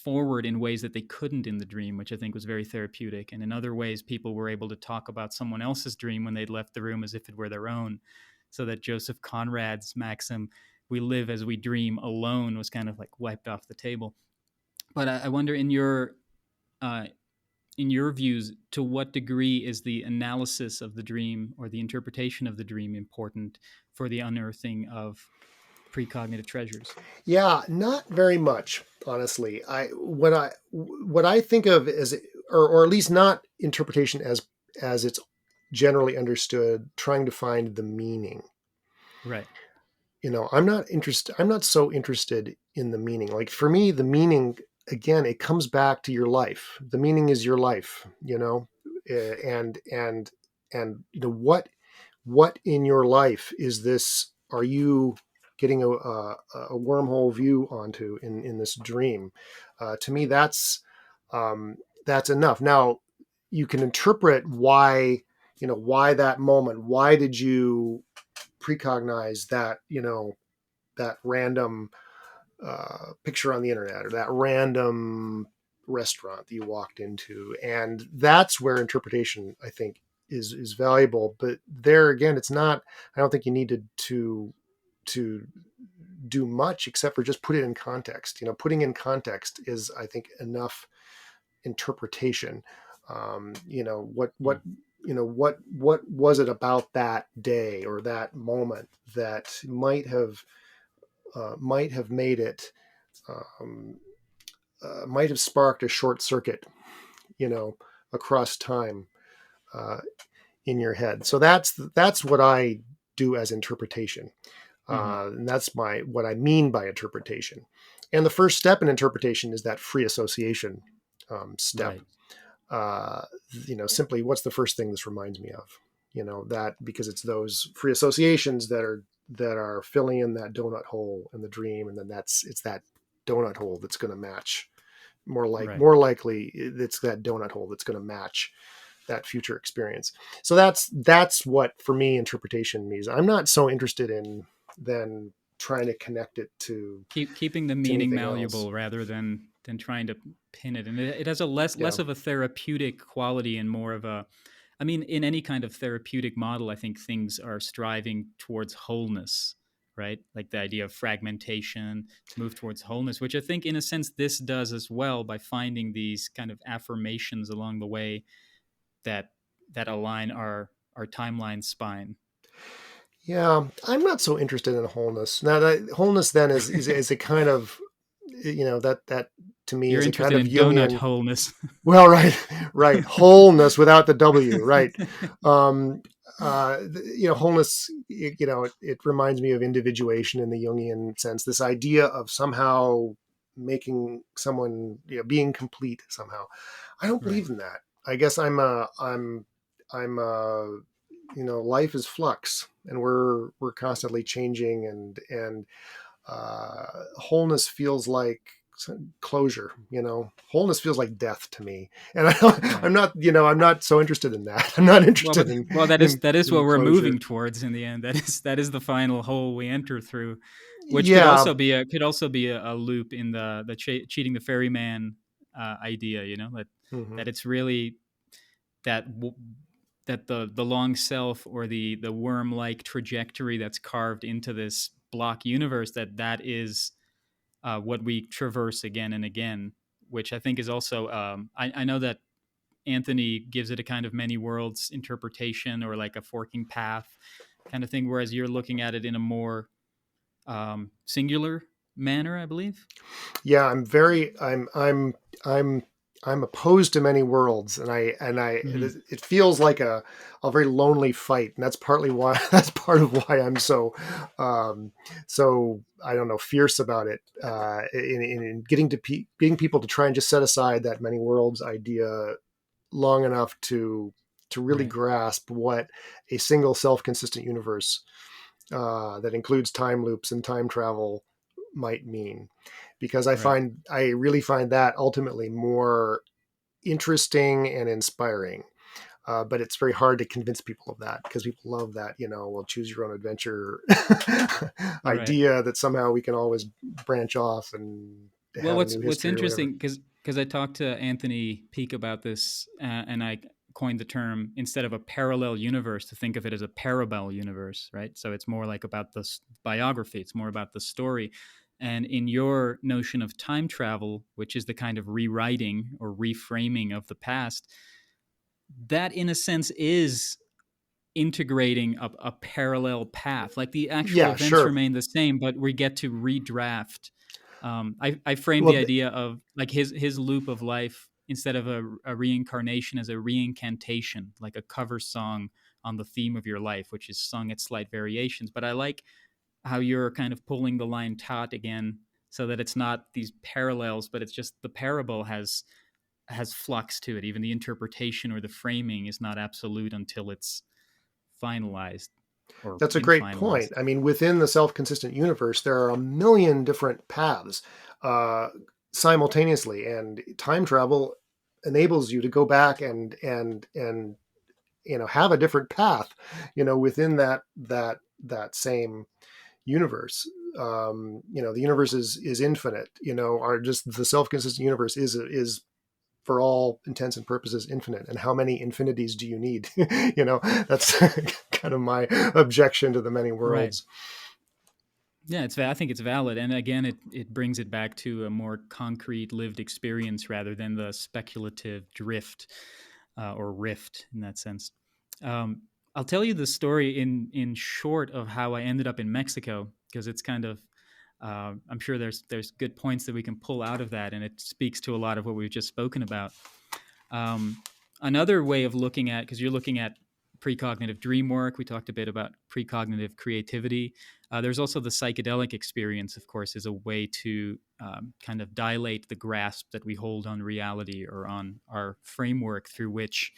forward in ways that they couldn't in the dream, which I think was very therapeutic. And in other ways, people were able to talk about someone else's dream when they'd left the room as if it were their own. So that Joseph Conrad's maxim, "We live as we dream alone," was kind of like wiped off the table. But I wonder, uh, in your views, to what degree is the analysis of the dream or the interpretation of the dream important for the unearthing of precognitive treasures? Yeah, not very much, honestly. What I think of as, or at least not interpretation as it's generally understood, trying to find the meaning. Right. I'm not so interested in the meaning. Like, for me, the meaning, again, it comes back to your life. The meaning is your life, and what in your life is this? Are you getting a wormhole view onto in this dream. To me, that's enough. Now, you can interpret why, why that moment. Why did you precognize that, that random picture on the internet, or that random restaurant that you walked into? And that's where interpretation, I think, is valuable. But there again, it's not. I don't think you need to do much except for just put it in context. Putting in context is, I think, enough interpretation. What what was it about that day or that moment that might have made it, um, might have sparked a short circuit, you know, across time, uh, in your head. So that's what I do as interpretation, Mm-hmm. and that's what I mean by interpretation. And the first step in interpretation is that free association step. Right. Uh, Simply, what's the first thing this reminds me of? That, because it's those free associations that are filling in that donut hole in the dream, and then it's that donut hole that's going to match, Right. more likely it's that donut hole that's going to match that future experience. So that's what, for me, interpretation means. I'm not so interested in then trying to connect it Keeping the to meaning anything else. malleable rather than trying to pin it, and it has a less Yeah. of a therapeutic quality and more of a, I mean, in any kind of therapeutic model, I think things are striving towards wholeness, right? Like the idea of fragmentation to move towards wholeness, which I think in a sense this does as well by finding these kind of affirmations along the way that align our timeline spine. Yeah, I'm not so interested in wholeness. Now, that wholeness then is a kind of, that to me You're is a kind interested of in donut Jungian. wholeness. Well, right, right, wholeness without the W, right. Um, Wholeness. It reminds me of individuation in the Jungian sense. This idea of somehow making someone, being complete somehow. I don't Right. believe in that. I guess I'm life is flux, and we're constantly changing, and wholeness feels like closure. Wholeness feels like death to me, and Right. I'm not so interested in that. I'm not Well, interested but in well, in, that is in what we're closure. moving towards in the end. That is the final hole we enter through, which Yeah. could also be a loop in the cheating the ferryman idea. You know, Hmm. that it's really that that the long self or the worm like trajectory that's carved into this block universe, that is what we traverse again and again, which I think is also I know that Anthony gives it a kind of many worlds interpretation or like a forking path kind of thing, whereas you're looking at it in a more singular manner, I believe. Yeah, I'm opposed to many worlds, and Mm-hmm. it feels like a very lonely fight, and that's partly why that's part of why I'm um, so, I don't know, fierce about it, in getting people to try and just set aside that many worlds idea long enough to really Right, grasp what a single self-consistent universe, that includes time loops and time travel, might mean, because right, I really find that ultimately more interesting and inspiring. But it's very hard to convince people of that, because people love that, well, choose your own adventure right. idea, that somehow we can always branch off and Well, have a new what's history or whatever. interesting, because I talked to Anthony Peake about this, and I coined the term, instead of a parallel universe, to think of it as a parabel universe, right? So it's more like about the biography. It's more about the story. And in your notion of time travel, which is the kind of rewriting or reframing of the past, that in a sense is integrating a parallel path. Like the actual Yeah, events sure. remain the same, but we get to redraft. I framed the Well, idea of like his loop of life instead of a reincarnation as a reincantation, like a cover song on the theme of your life, which is sung at slight variations. But I like how you're kind of pulling the line taut again, so that it's not these parallels, but it's just the parable has flux to it. Even the interpretation or the framing is not absolute until it's finalized. or That's a great point. infinalized. I mean, within the self-consistent universe, there are a million different paths uh, simultaneously, and time travel enables you to go back and have a different path, within that same universe. The universe is infinite. Our just the self-consistent universe is for all intents and purposes infinite, and how many infinities do you need? That's kind of my objection to the many Right. worlds. Yeah, I think it's valid, and again, it brings it back to a more concrete, lived experience rather than the speculative drift or rift in that sense. Um, I'll tell you the story in short of how I ended up in Mexico, because it's kind of I'm sure there's good points that we can pull out of that, and it speaks to a lot of what we've just spoken about. Um, Another way of looking at, because you're looking at precognitive dream work, we talked a bit about precognitive creativity. There's also the psychedelic experience, of course, is a way to kind of dilate the grasp that we hold on reality or on our framework through which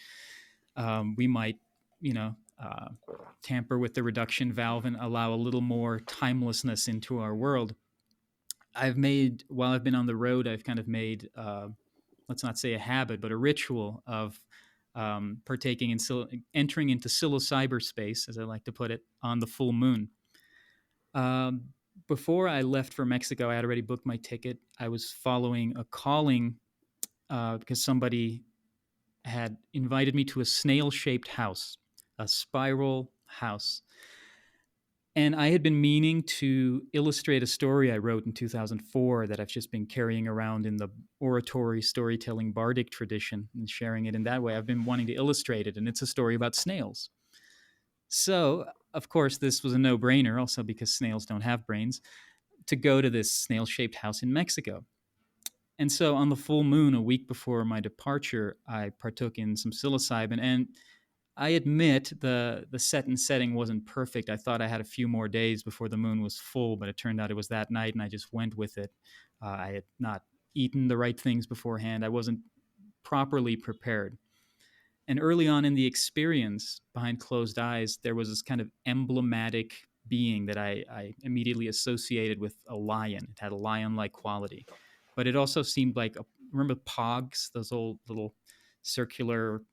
we might, you know, tamper with the reduction valve and allow a little more timelessness into our world. While I've been on the road, I've kind of made, let's not say a habit, but a ritual of partaking in, entering into psilocyberspace, as I like to put it, on the full moon. Um, Before I left for Mexico, I had already booked my ticket. I was following a calling because somebody had invited me to a snail shaped house, a spiral house. And I had been meaning to illustrate a story I wrote in 2004 that I've just been carrying around in the oratory storytelling bardic tradition and sharing it in that way. I've been wanting to illustrate it, and it's a story about snails. So, of course, this was a no brainer, also because snails don't have brains, to go to this snail shaped house in Mexico. And so, on the full moon, a week before my departure, I partook in some psilocybin. And I admit the set and setting wasn't perfect. I thought I had a few more days before the moon was full, but it turned out it was that night, and I just went with it. I had not eaten the right things beforehand. I wasn't properly prepared. And early on in the experience, behind closed eyes, there was this kind of emblematic being that I immediately associated with a lion. It had a lion-like quality, but it also seemed like remember pogs, those old little circular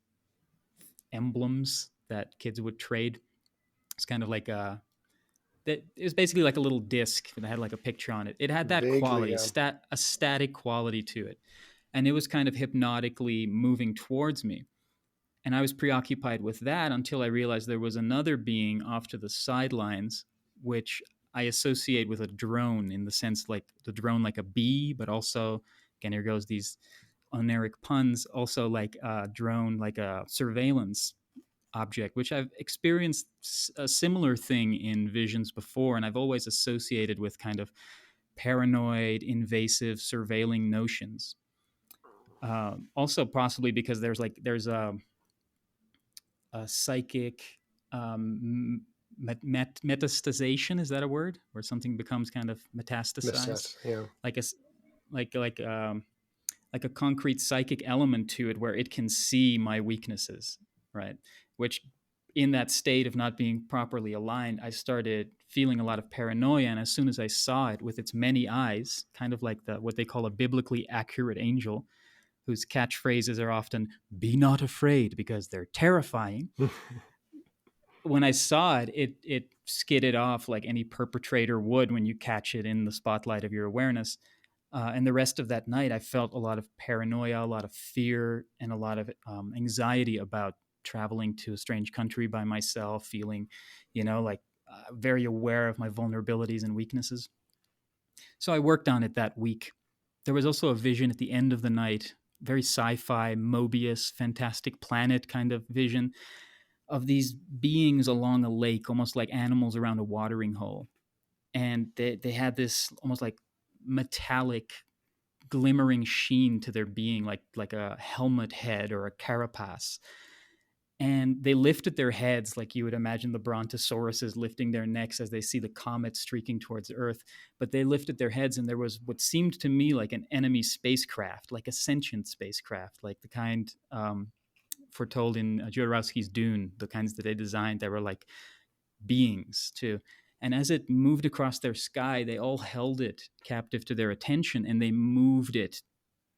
emblems that kids would trade. It's kind of like it was basically like a little disc that had like a picture on it. It had that Vaguely, quality, yeah. a static quality to it, and it was kind of hypnotically moving towards me. And I was preoccupied with that until I realized there was another being off to the sidelines, which I associate with a drone in the sense like the drone like a bee, but also again here goes these oneric puns, also like a drone like a surveillance object, which I've experienced a similar thing in visions before, and I've always associated with kind of paranoid, invasive, surveilling notions. Also, possibly because there's a psychic metastasization. Is that a word where something becomes kind of metastasized, Misset, yeah. like a like like like a concrete psychic element to it where it can see my weaknesses, right? Which in that state of not being properly aligned, I started feeling a lot of paranoia. And as soon as I saw it with its many eyes, kind of like the what they call a biblically accurate angel, whose catchphrases are often "Be not afraid" because they're terrifying. When I saw it, it skidded off like any perpetrator would when you catch it in the spotlight of your awareness. And the rest of that night, I felt a lot of paranoia, a lot of fear, and a lot of anxiety about traveling to a strange country by myself, feeling, like very aware of my vulnerabilities and weaknesses. So I worked on it that week. There was also a vision at the end of the night, very sci fi, Mobius, Fantastic Planet kind of vision of these beings along a lake, almost like animals around a watering hole. And they had this almost like metallic glimmering sheen to their being, like a helmet head or a carapace. And they lifted their heads like you would imagine the brontosauruses lifting their necks as they see the comet streaking towards Earth. But they lifted their heads, and there was what seemed to me like an enemy spacecraft, like a sentient spacecraft, like the kind foretold in Jodorowsky's Dune, the kinds that they designed that were like beings too. And as it moved across their sky, they all held it captive to their attention, and they moved it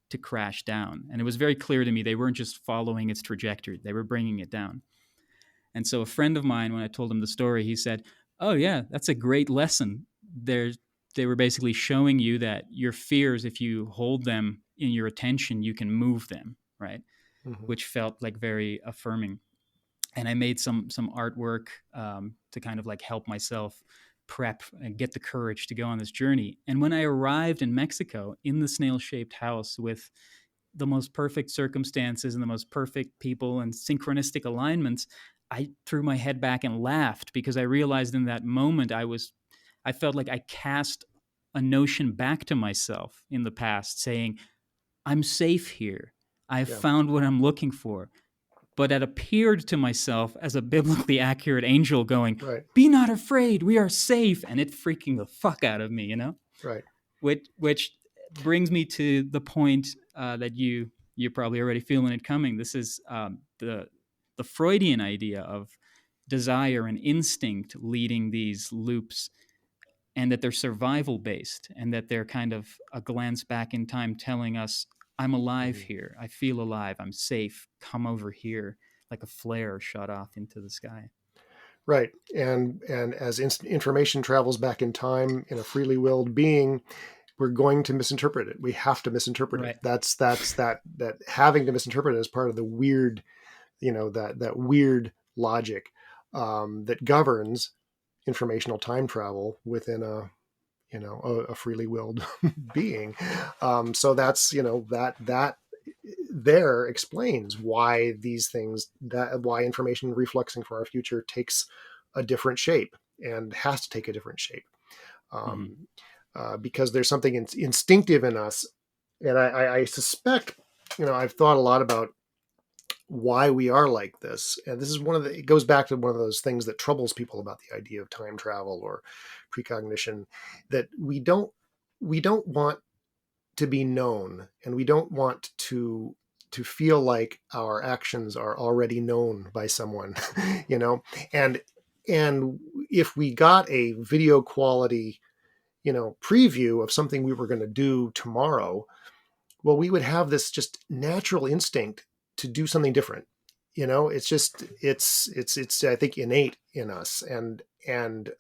to crash down. And it was very clear to me they weren't just following its trajectory, they were bringing it down. And so a friend of mine, when I told him the story, he said, "Oh yeah, that's a great lesson. They were basically showing you that your fears, if you hold them in your attention, you can move them, right?" Mm-hmm. Which felt like very affirming. And I made some artwork to kind of like help myself prep and get the courage to go on this journey. And when I arrived in Mexico in the snail-shaped house with the most perfect circumstances and the most perfect people and synchronistic alignments, I threw my head back and laughed, because I realized in that moment I felt like I cast a notion back to myself in the past saying, I'm safe here. I've Yeah. found what I'm looking for. But it appeared to myself as a biblically accurate angel going, Right. be not afraid, we are safe. And it freaking the fuck out of me, you know? Right. Which brings me to the point that you're probably already feeling it coming. This is the Freudian idea of desire and instinct leading these loops, and that they're survival based, and that they're kind of a glance back in time telling us, I'm alive Mm-hmm. here. I feel alive. I'm safe. Come over here, like a flare shot off into the sky. Right. And as information travels back in time in a freely willed being, we're going to misinterpret it. We have to misinterpret it. Right. That having to misinterpret it is part of the weird, that weird logic that governs informational time travel within a freely willed being. So that's, that there explains why these things, why information refluxing for our future takes a different shape and has to take a different shape. Mm-hmm. Because there's something instinctive in us. And I suspect, I've thought a lot about why we are like this. And this is it goes back to one of those things that troubles people about the idea of time travel or precognition, that we don't want to be known, and we don't want to feel like our actions are already known by someone, and if we got a video quality, preview of something we were going to do tomorrow, well, we would have this just natural instinct to do something different. It's just, it's I think innate in us. And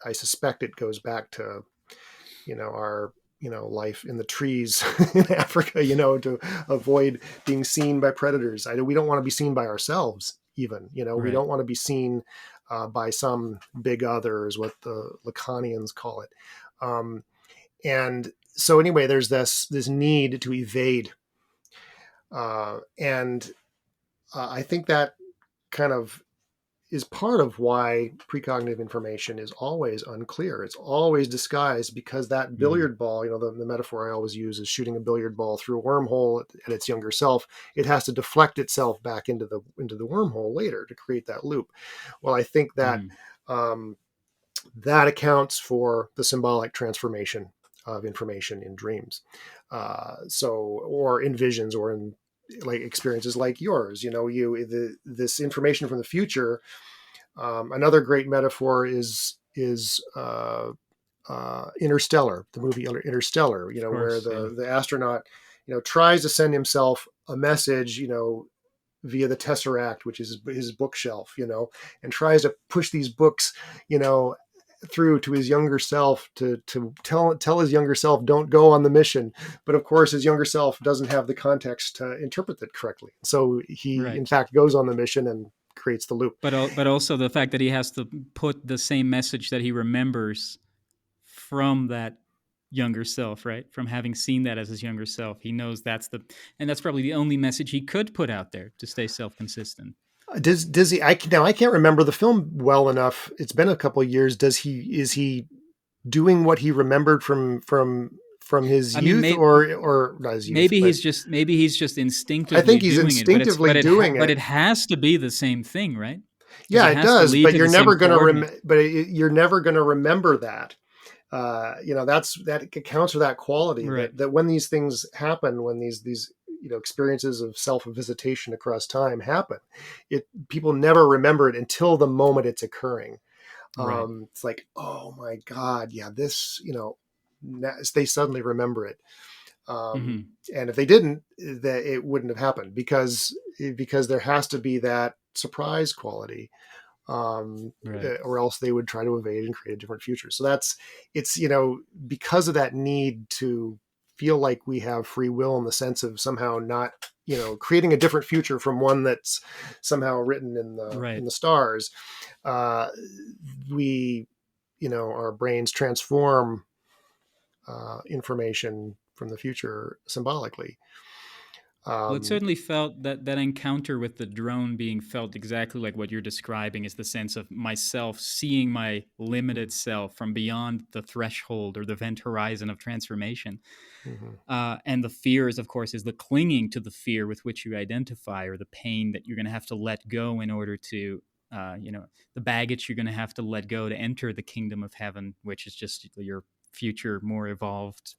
I suspect it goes back to, our, life in the trees in Africa, to avoid being seen by predators. We don't want to be seen by ourselves even, we Right. don't want to be seen by some big other, is what the Lacanians call it. And so anyway, there's this need to evade. And I think that kind of is part of why precognitive information is always unclear. It's always disguised, because that billiard ball, the metaphor I always use is shooting a billiard ball through a wormhole at its younger self. It has to deflect itself back into the wormhole later to create that loop. Well, I think that that accounts for the symbolic transformation of information in dreams. Or in visions, or in like experiences like yours, this information from the future. Another great metaphor is Interstellar, the movie Interstellar, where Course, yeah. the astronaut, tries to send himself a message, via the Tesseract, which is his bookshelf, and tries to push these books, through to his younger self to tell his younger self, don't go on the mission. But of course, his younger self doesn't have the context to interpret it correctly. So he, Right. in fact, goes on the mission and creates the loop. But also the fact that he has to put the same message that he remembers from that younger self, right? From having seen that as his younger self, he knows that's probably the only message he could put out there to stay self-consistent. Does he? I can't remember the film well enough. It's been a couple of years. Is he doing what he remembered from his I mean, youth, or not his youth? Maybe he's just I instinctively think he's doing it, instinctively doing it. but it has to be the same thing, right? Yeah, it does. But you're never going to you're never going to remember that. That accounts for that quality, right. that when these things happen, when these experiences of self-visitation across time happen, people never remember it until the moment it's occurring. Right. It's like, oh my God, yeah, this, they suddenly remember it. Um, Hmm. and if they didn't, that it wouldn't have happened because there has to be that surprise quality, Right. or else they would try to evade and create a different future. So it's, because of that need to feel like we have free will in the sense of somehow not, creating a different future from one that's somehow written in Right. the stars. Uh, we, our brains transform information from the future symbolically. Well, it Um, certainly felt that that encounter with the drone being felt exactly like what you're describing is the sense of myself seeing my limited self from beyond the threshold or the event horizon of transformation. mhm. And the fears, of course, is the clinging to the fear with which you identify, or the pain that you're going to have to let go in order to, the baggage you're going to have to let go to enter the kingdom of heaven, which is just your future, more evolved,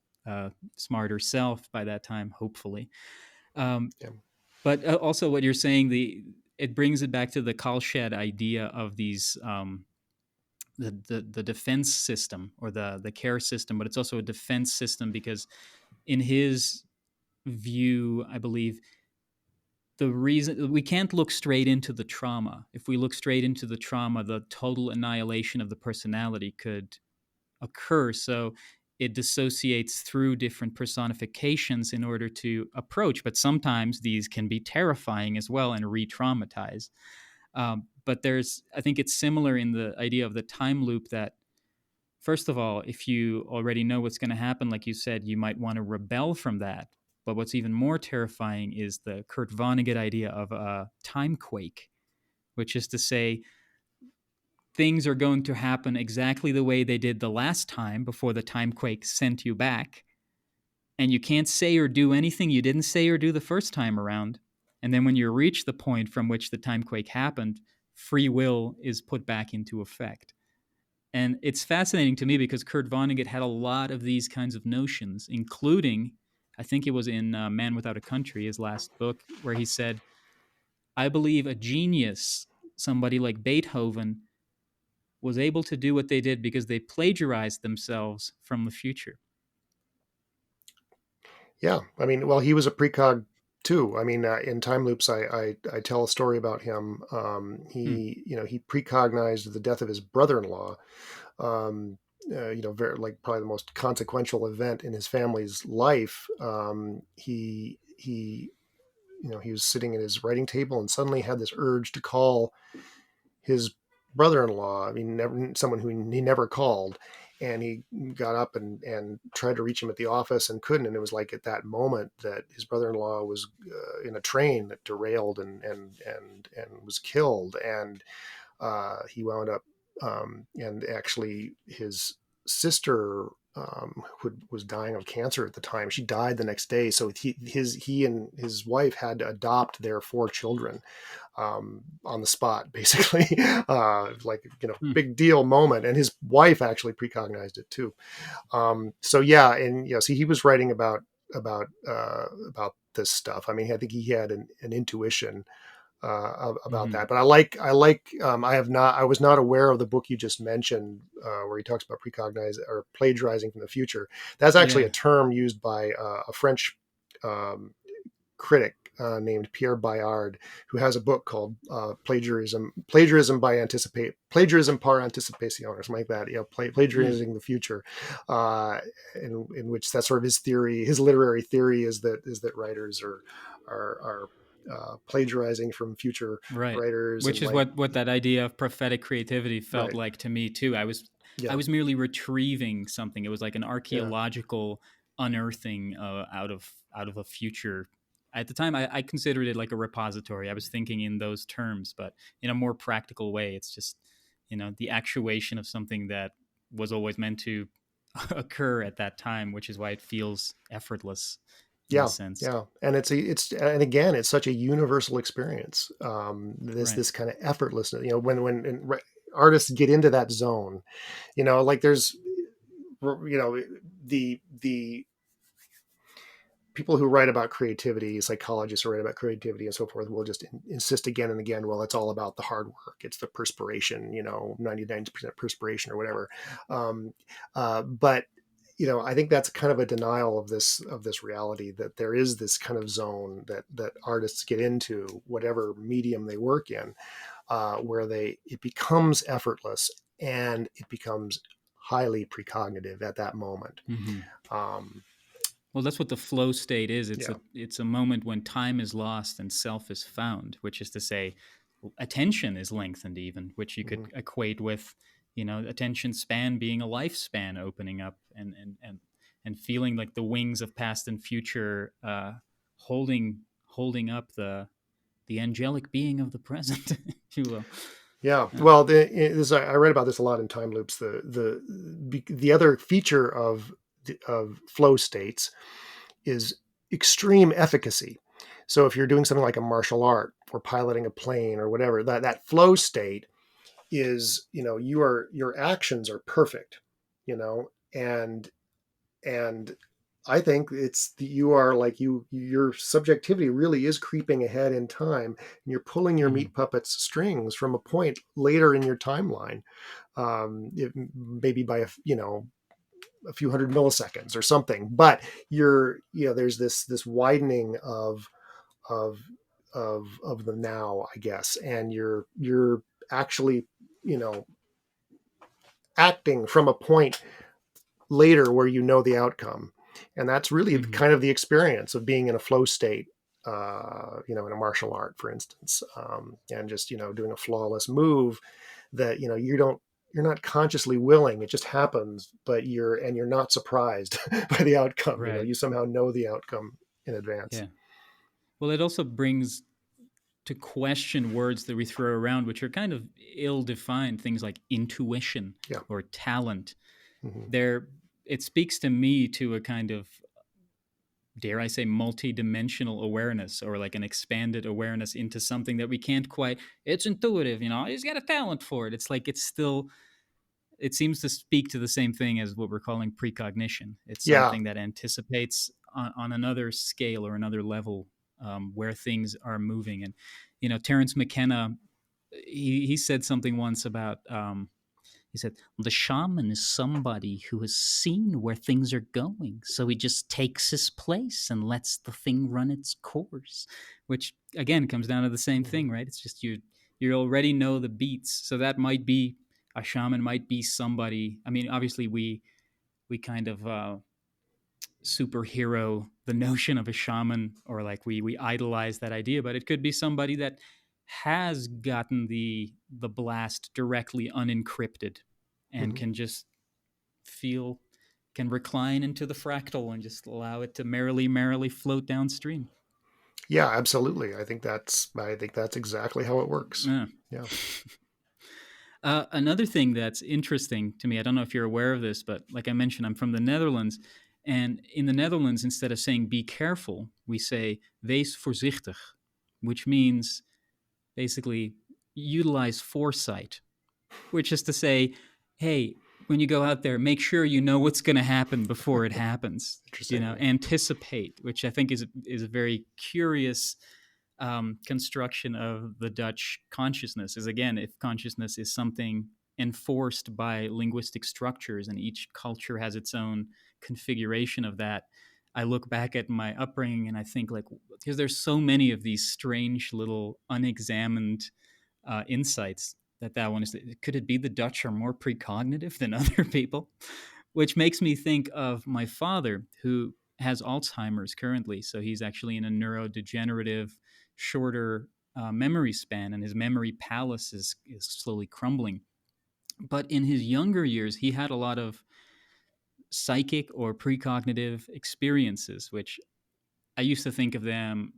smarter self by that time, hopefully. Um, Yeah. but also, what you're saying, it brings it back to the Kalshed idea of these. The defense system or the care system, but it's also a defense system because in his view, I believe the reason we can't look straight into the trauma. If we look straight into the trauma, the total annihilation of the personality could occur. So it dissociates through different personifications in order to approach. But sometimes these can be terrifying as well and re traumatize. But I think it's similar in the idea of the time loop that, first of all, if you already know what's going to happen, like you said, you might want to rebel from that. But what's even more terrifying is the Kurt Vonnegut idea of a time quake, which is to say, things are going to happen exactly the way they did the last time before the time quake sent you back. And you can't say or do anything you didn't say or do the first time around. And then when you reach the point from which the time quake happened, free will is put back into effect. And it's fascinating to me because Kurt Vonnegut had a lot of these kinds of notions, including, I think it was in Man Without a Country, his last book, where he said, I believe a genius, somebody like Beethoven, was able to do what they did because they plagiarized themselves from the future. Yeah, I mean, well, he was a precog too. I mean, in Time Loops, I tell a story about him. Hmm. He precognized the death of his brother-in-law. Um, very, like, probably the most consequential event in his family's life. He was sitting at his writing table and suddenly had this urge to call his brother-in-law. I mean, someone who he never called, and he got up and tried to reach him at the office and couldn't. And it was like at that moment that his brother-in-law was in a train that derailed and was killed, and he wound up, and actually his sister, who was dying of cancer at the time, she died the next day. So he and his wife had to adopt their 4 children, on the spot, basically. Like, Hmm. big deal moment. And his wife actually precognized it too. So yeah, and see, he was writing about this stuff. I mean, I think he had an intuition about Mm-hmm. that. But I was not aware of the book you just mentioned, where he talks about precognize or plagiarizing from the future. That's actually a Yeah. term used by a French um, critic named Pierre Bayard, who has a book called Plagiarism par anticipation, or something like that. Mm. Plagiarizing the future, uh, in which that's sort of his theory. His literary theory is that writers are plagiarizing from future Right. writers, Which and is like, what that idea of prophetic creativity felt right, like to me too. I yeah, was merely retrieving something. It was like an yeah, archaeological unearthing out of a future. At the time, I considered it like a repository. I was thinking in those terms, but in a more practical way, it's just the actuation of something that was always meant to occur at that time, which is why it feels effortless in a yeah, sense. yeah. And and again, it's such a universal experience. Right. This kind of effortlessness, artists get into that zone, like there's, the people who write about creativity, psychologists who write about creativity and so forth, will just insist again and again, well, it's all about the hard work. It's the perspiration, 99% perspiration or whatever. Um, but I think that's kind of a denial of this reality, that there is this kind of zone that artists get into, whatever medium they work in, where it becomes effortless and it becomes highly precognitive at that moment. Mm-hmm. Um, Well, that's what the flow state is. yeah. It's a moment when time is lost and self is found, which is to say, attention is lengthened, even, which you could Mhm. equate with, attention span being a lifespan opening up, and feeling like the wings of past and future, holding up the angelic being of the present, if you will. Yeah, well, I read about this a lot in time loops. The other feature of flow states is extreme efficacy. So if you're doing something like a martial art or piloting a plane or whatever, that flow state is, your actions are perfect, and and I think you are like your subjectivity really is creeping ahead in time, and you're pulling your Mm-hmm. meat puppets strings from a point later in your timeline, maybe by a few hundred milliseconds or something. But there's this widening of of the now, I guess, and you're actually you know acting from a point later where the outcome. And that's really Mm-hmm. kind of the experience of being in a flow state, in a martial art, for instance, and just, doing a flawless move that, you're not consciously willing. It just happens, but you're not surprised by the outcome. Right. You somehow know the outcome in advance. Yeah. Well, it also brings to question words that we throw around, which are kind of ill-defined, things like intuition Yeah. or talent. Hmm. There, it speaks to me to a kind of, dare I say, multi-dimensional awareness, or like an expanded awareness into something that we can't quite. It's intuitive, he's got a talent for it. It's like it's still. It seems to speak to the same thing as what we're calling precognition. It's Yeah. something that anticipates on another scale or another level, where things are moving. And Terence McKenna, he said something once about, he said the shaman is somebody who has seen where things are going, so he just takes his place and lets the thing run its course, which again comes down to the same Hmm. thing, right? It's just you already know the beats, so that might be a shaman, might be somebody. I mean, obviously we kind of superhero the notion of a shaman, or like we idolize that idea, but it could be somebody that has gotten the blast directly unencrypted and Hmm. can just feel, can recline into the fractal and just allow it to merrily float downstream. Yeah, absolutely. I think that's exactly how it works. Yeah. Yeah. Another thing that's interesting to me, I don't know if you're aware of this, but like I mentioned, I'm from the Netherlands. And in the Netherlands, instead of saying be careful, we say wees voorzichtig, which means basically utilize foresight, which is to say, hey, when you go out there, make sure you know what's going to happen before it happens. Interesting. Yeah. Anticipate, which I think is a very curious construction of the Dutch consciousness. Is again, if consciousness is something enforced by linguistic structures, and each culture has its own configuration of that. I look back at my upbringing and I think, like, because there's so many of these strange little unexamined insights, that one is. Could it be the Dutch are more precognitive than other people? Which makes me think of my father, who has Alzheimer's currently. So he's actually in a neurodegenerative, shorter memory span, and his memory palace is slowly crumbling. But in his younger years, he had a lot of psychic or precognitive experiences, which I used to think of them.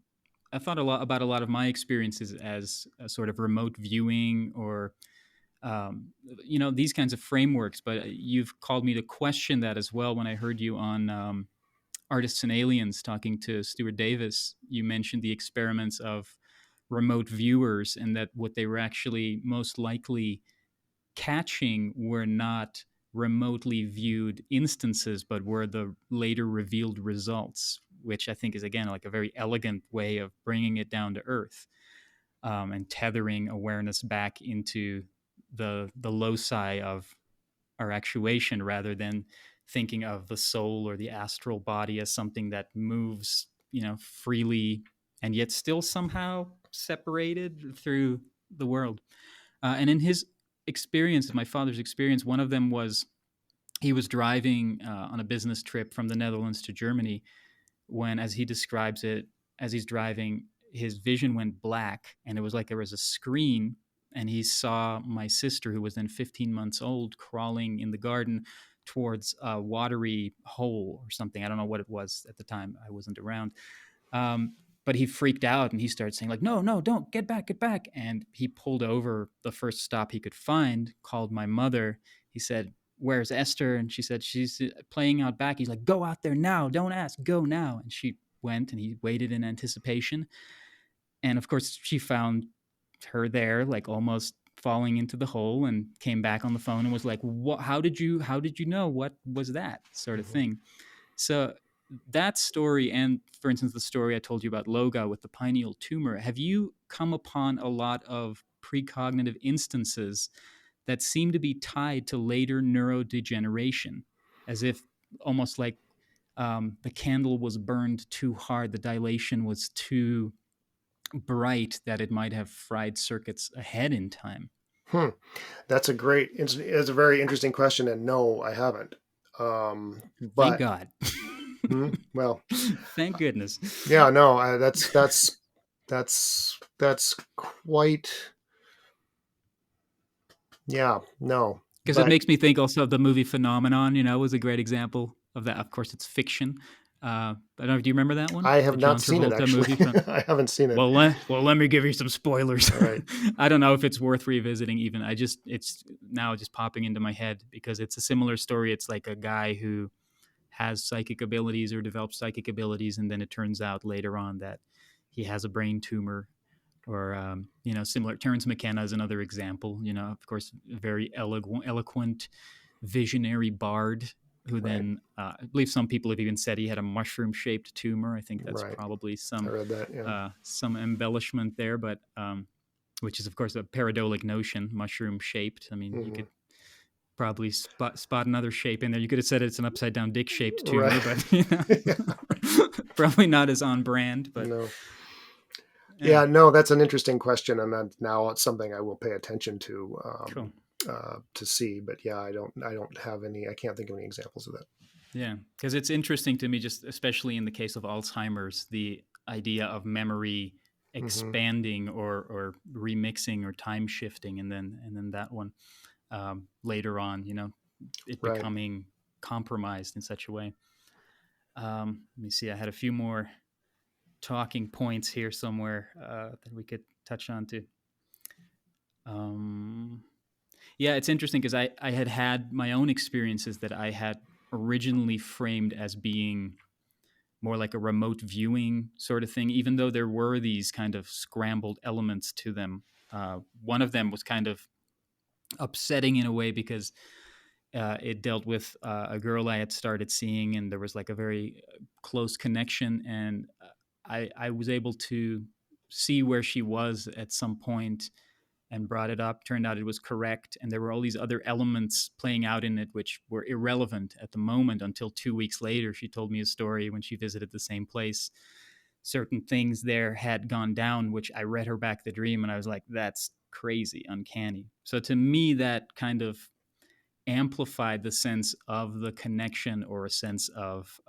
I thought a lot about a lot of my experiences as a sort of remote viewing, or these kinds of frameworks. But you've called me to question that as well. When I heard you on Artists and Aliens talking to Stuart Davis, you mentioned the experiments of remote viewers, and that what they were actually most likely catching were not remotely viewed instances, but were the later revealed results. which I think is, again, like a very elegant way of bringing it down to earth, and tethering awareness back into the loci of our actuation, rather than thinking of the soul or the astral body as something that moves, freely, and yet still somehow separated through the world. And in his experience, my father's experience, one of them was he was driving on a business trip from the Netherlands to Germany when, as he describes it, as he's driving, his vision went black, and it was like there was a screen, and he saw my sister, who was then 15 months old, crawling in the garden towards a watery hole or something. I don't know what it was at the time. I wasn't around. But he freaked out, and he started saying, like, no, no, don't, get back, get back. And he pulled over the first stop he could find, called my mother. He said, where's Esther? And she said, she's playing out back. He's like, go out there now. Don't ask. Go now. And she went, and he waited in anticipation. And of course, she found her there, like almost falling into the hole, and came back on the phone and was like, what, how did you know? What was that sort of thing? So that story, and for instance, the story I told you about Loga with the pineal tumor, have you come upon a lot of precognitive instances that seem to be tied to later neurodegeneration, as if almost like the candle was burned too hard, the dilation was too bright, that it might have fried circuits ahead in time? That's a very interesting question, and no, I haven't. Thank But God. Well, thank goodness. Yeah, no, that's quite. Yeah, no, Because it but makes me think also of the movie Phenomenon, was a great example of that. Of course, it's fiction. I don't know. Do you remember that one? I The have John not seen it Travolta actually. movie from. I haven't seen it. Well, let me give you some spoilers. All right. I don't know if it's worth revisiting even. It's now just popping into my head because it's a similar story. It's like a guy who has psychic abilities or develops psychic abilities, and then it turns out later on that he has a brain tumor, or similar. Terence McKenna is another example. Of course, a very eloquent, visionary bard who then, I believe some people have even said he had a mushroom-shaped tumor. I think that's probably I read that, yeah. some embellishment there, but which is, of course, a pareidolik notion, mushroom-shaped. I mean, you could probably spot another shape in there. You could have said it's an upside-down dick-shaped tumor, but probably not as on brand. But no. Yeah, no, that's an interesting question, and now it's something I will pay attention to. Cool. To see, but yeah, I don't have any. I can't think of any examples of that. Yeah, because it's interesting to me, just especially in the case of Alzheimer's, the idea of memory expanding or remixing or time shifting, and then that one later on, it becoming compromised in such a way. Let me see. I had a few more talking points here somewhere that we could touch on too. Yeah, it's interesting because I had my own experiences that I had originally framed as being more like a remote viewing sort of thing, even though there were these kind of scrambled elements to them. One of them was kind of upsetting in a way because it dealt with a girl I had started seeing, and there was like a very close connection, and I was able to see where she was at some point and brought it up. Turned out it was correct, and there were all these other elements playing out in it which were irrelevant at the moment until 2 weeks later. She told me a story when she visited the same place. Certain things there had gone down, which I read her back the dream, and I was like, that's crazy, uncanny. So to me, that kind of amplified the sense of the connection, or a sense of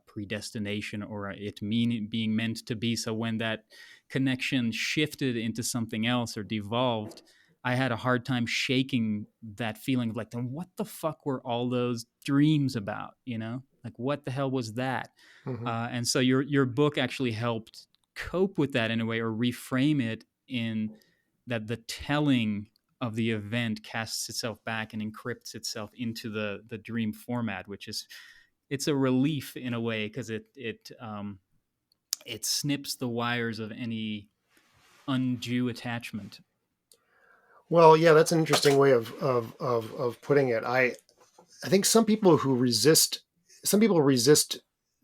predestination, or it being meant to be. So when that connection shifted into something else or devolved, I had a hard time shaking that feeling of like, then what the fuck were all those dreams about? Like, what the hell was that? And so your book actually helped cope with that in a way, or reframe it in that the telling of the event casts itself back and encrypts itself into the dream format, which is, it's a relief in a way, because it snips the wires of any undue attachment. Well, yeah, that's an interesting way of putting it. I think some people resist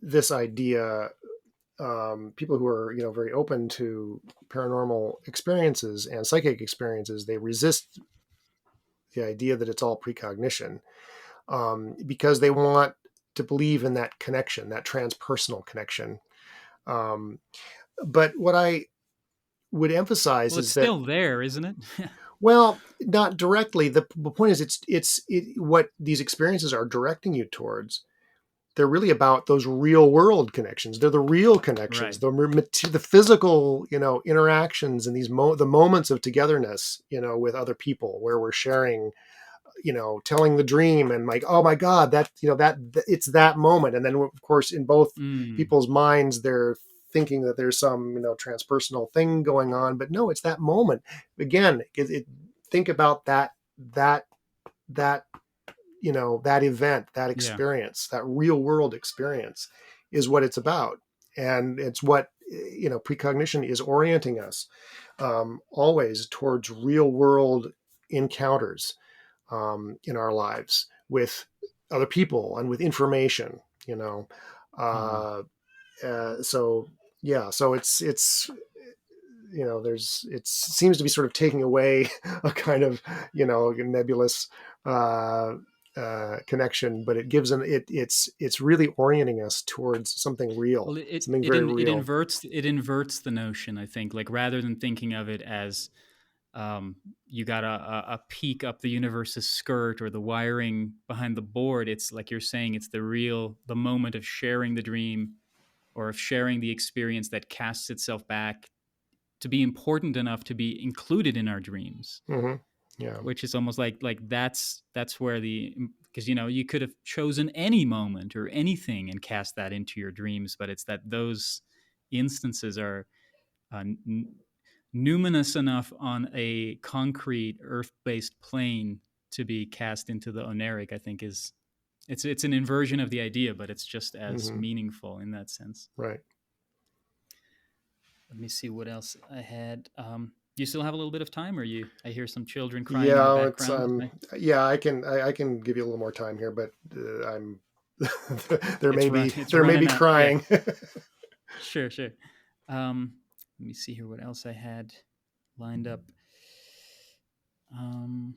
this idea, people who are, very open to paranormal experiences and psychic experiences, they resist the idea that it's all precognition, because they want to believe in that connection, that transpersonal connection. Um, but what I would emphasize Well, it's is that, still there, isn't it? well, not directly. The point is, what these experiences are directing you towards. They're really about those real world connections. They're the real connections, Right. the physical, interactions, and the moments of togetherness, with other people, where we're sharing, telling the dream, and like, oh my God, that, it's that moment. And then of course, in both Mm. people's minds, they're thinking that there's some, transpersonal thing going on, but no, it's that moment. Again, think about that, that, that event, that Yeah. experience, that real world experience is what it's about. And it's what, precognition is orienting us, always towards real world encounters, in our lives with other people and with information, Hmm. uh, so yeah, so it's, there's, it seems to be sort of taking away a kind of, nebulous, uh, connection, but it gives it's really orienting us towards something real, Well, something very it real. inverts the notion. I think, like, rather than thinking of it as um, you got a peek up the universe's skirt or the wiring behind the board, it's like you're saying, it's the moment of sharing the dream or of sharing the experience that casts itself back to be important enough to be included in our dreams, Hmm. Yeah. which is almost like that's where the, because you could have chosen any moment or anything and cast that into your dreams, but it's that those instances are numinous enough on a concrete earth-based plane to be cast into the oneric. I think is it's an inversion of the idea, but it's just as Hmm. meaningful in that sense. Right. Let me see what else I had. Do you still have a little bit of time, or you? I hear some children crying in the Yeah, it's background. yeah, I can give you a little more time here, but I'm there may be It's there may be running out. Yeah, crying. sure, sure. Let me see here what else I had lined up. Um,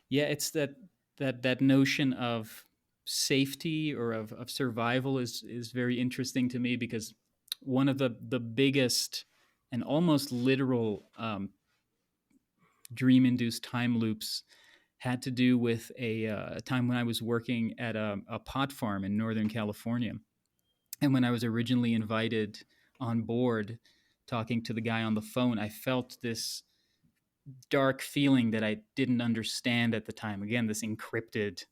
yeah, it's that notion of safety or of survival is very interesting to me, because one of the biggest and almost literal dream induced time loops had to do with a time when I was working at a pot farm in Northern California. And when I was originally invited on board, talking to the guy on the phone, I felt this dark feeling that I didn't understand at the time. Again, this encrypted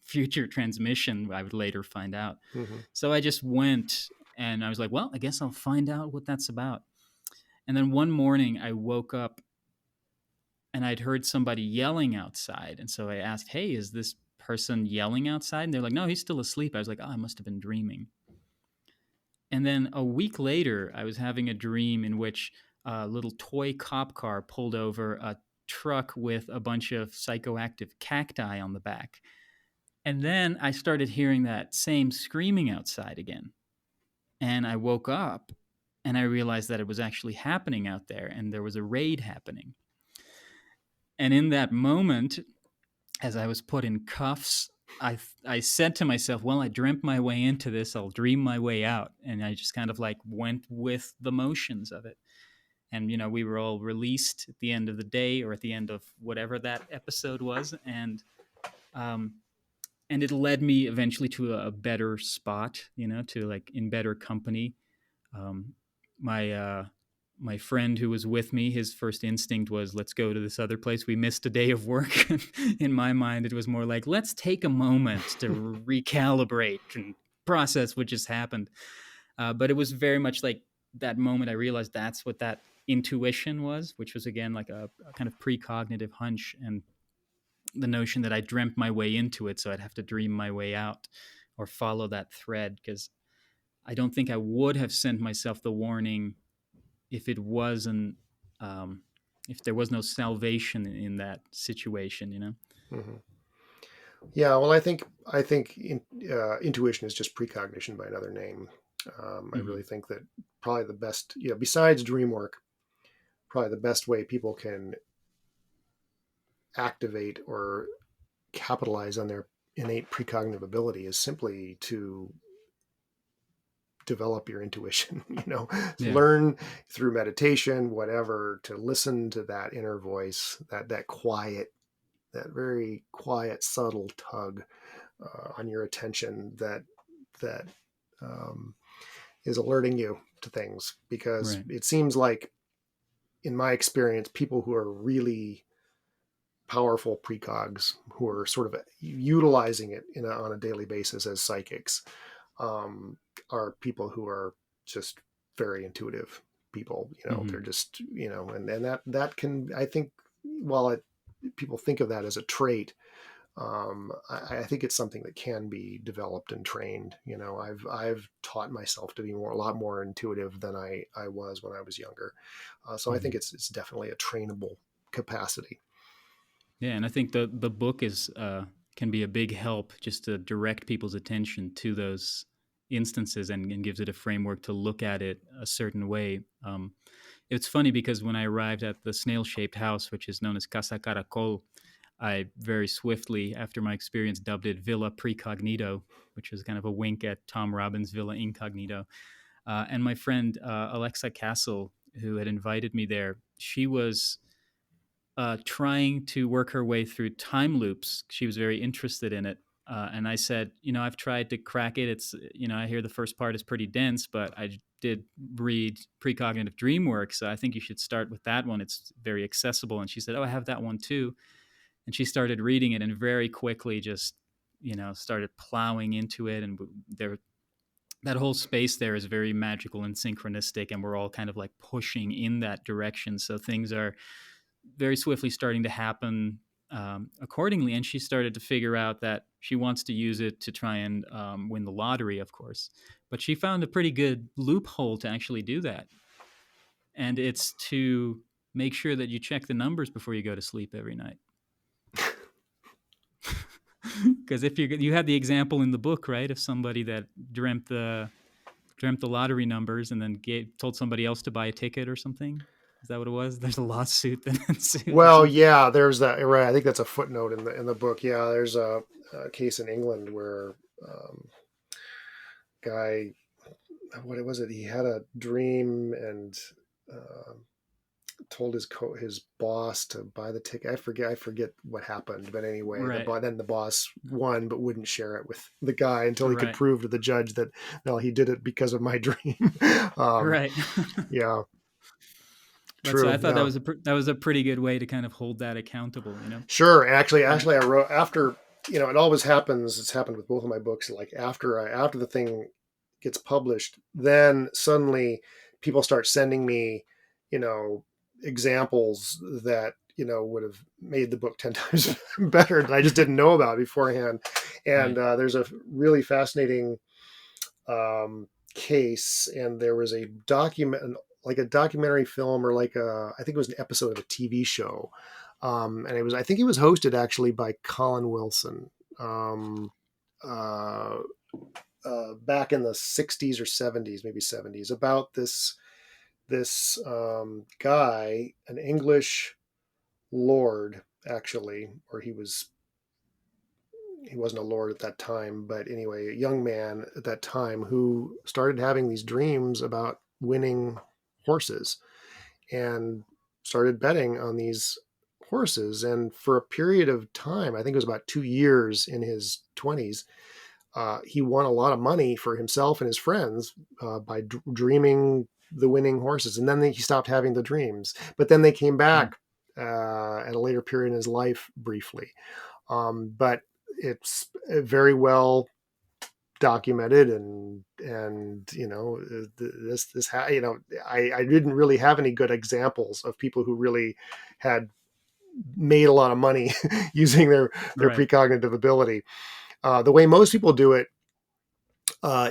future transmission, I would later find out. Hmm. So I just went and I was like, well, I guess I'll find out what that's about. And then one morning I woke up and I'd heard somebody yelling outside. And so I asked, hey, is this person yelling outside? And they're like, no, he's still asleep. I was like, oh, I must have been dreaming. And then a week later, I was having a dream in which a little toy cop car pulled over a truck with a bunch of psychoactive cacti on the back. And then I started hearing that same screaming outside again. And I woke up and I realized that it was actually happening out there and there was a raid happening. And in that moment, as I was put in cuffs, I said to myself, well, I dreamt my way into this. I'll dream my way out. And I just kind of like went with the motions of it. And, we were all released at the end of the day or at the end of whatever that episode was. Um, and it led me eventually to a better spot, to like in better company. Um, my my friend who was with me, his first instinct was, let's go to this other place. We missed a day of work. In my mind, it was more like, let's take a moment to recalibrate and process what just happened. But it was very much like that moment I realized that's what that intuition was, which was again like a kind of precognitive hunch, and the notion that I dreamt my way into it, so I'd have to dream my way out or follow that thread, because I don't think I would have sent myself the warning if it wasn't if there was no salvation in that situation. Hmm. Yeah, well, intuition is just precognition by another name. I Mm-hmm. really think that probably the best, besides dream work, probably the best way people can activate or capitalize on their innate precognitive ability is simply to develop your intuition. Yeah. Learn through meditation, whatever, to listen to that inner voice, that quiet, that very quiet, subtle tug on your attention that um, is alerting you to things. Because Right. it seems like, in my experience, people who are really powerful precogs, who are sort of utilizing it on a daily basis as psychics, um, are people who are just very intuitive people. Mm-hmm. They're just, and that can, I think, while people think of that as a trait, I think it's something that can be developed and trained. I've taught myself to be a lot more intuitive than I was when I was younger. So I Mm-hmm. think it's definitely a trainable capacity. Yeah, and I think the book is can be a big help just to direct people's attention to those instances, and gives it a framework to look at it a certain way. It's funny because when I arrived at the snail-shaped house, which is known as Casa Caracol, I very swiftly, after my experience, dubbed it Villa Precognito, which was kind of a wink at Tom Robbins' Villa Incognito. And my friend Alexa Castle, who had invited me there, she was trying to work her way through time loops. She was very interested in it. And I said, I've tried to crack it. It's, I hear the first part is pretty dense, but I did read Precognitive Dream Work. So I think you should start with that one. It's very accessible. And she said, oh, I have that one too. And she started reading it and very quickly just, started plowing into it. And there, that whole space there is very magical and synchronistic. And we're all kind of like pushing in that direction. So things are very swiftly starting to happen accordingly. And she started to figure out that she wants to use it to try and win the lottery, of course. But she found a pretty good loophole to actually do that. And it's to make sure that you check the numbers before you go to sleep every night. Because if you had the example in the book, right, of somebody that dreamt the lottery numbers and then told somebody else to buy a ticket or something. Is that what it was? There's a lawsuit that ensued or Well, something. yeah, there's that. Right. I think that's a footnote in the book. Yeah, there's a case in England where guy, what was it? He had a dream and uh, told his boss to buy the ticket. I forget what happened, but anyway, Right. then the boss won, but wouldn't share it with the guy until he could Right. prove to the judge that no, he did it because of my dream. um, Right. yeah, But so I true. thought that Yeah, was that was a pretty good way to kind of hold that accountable. sure. Yeah. Actually, I wrote after. It always happens. It's happened with both of my books. Like after the thing gets published, then suddenly people start sending me, you know, examples that would have made the book 10 times better that I just didn't know about beforehand. And Right. there's a really fascinating case, and there was a document, like a documentary film, or I think it was an episode of a TV show, and I think it was hosted actually by Colin Wilson. Um, uh, Back in the 60s or 70s, maybe 70s, about this guy, an English lord, actually, or he wasn't a lord at that time, but anyway, a young man at that time who started having these dreams about winning horses and started betting on these horses. And for a period of time, I think it was about 2 years in his 20s, he won a lot of money for himself and his friends by dreaming the winning horses. And then he stopped having the dreams, but then they came Hmm. back at a later period in his life briefly. But it's very well documented, and I didn't really have any good examples of people who really had made a lot of money using their Right. precognitive ability. The way most people do it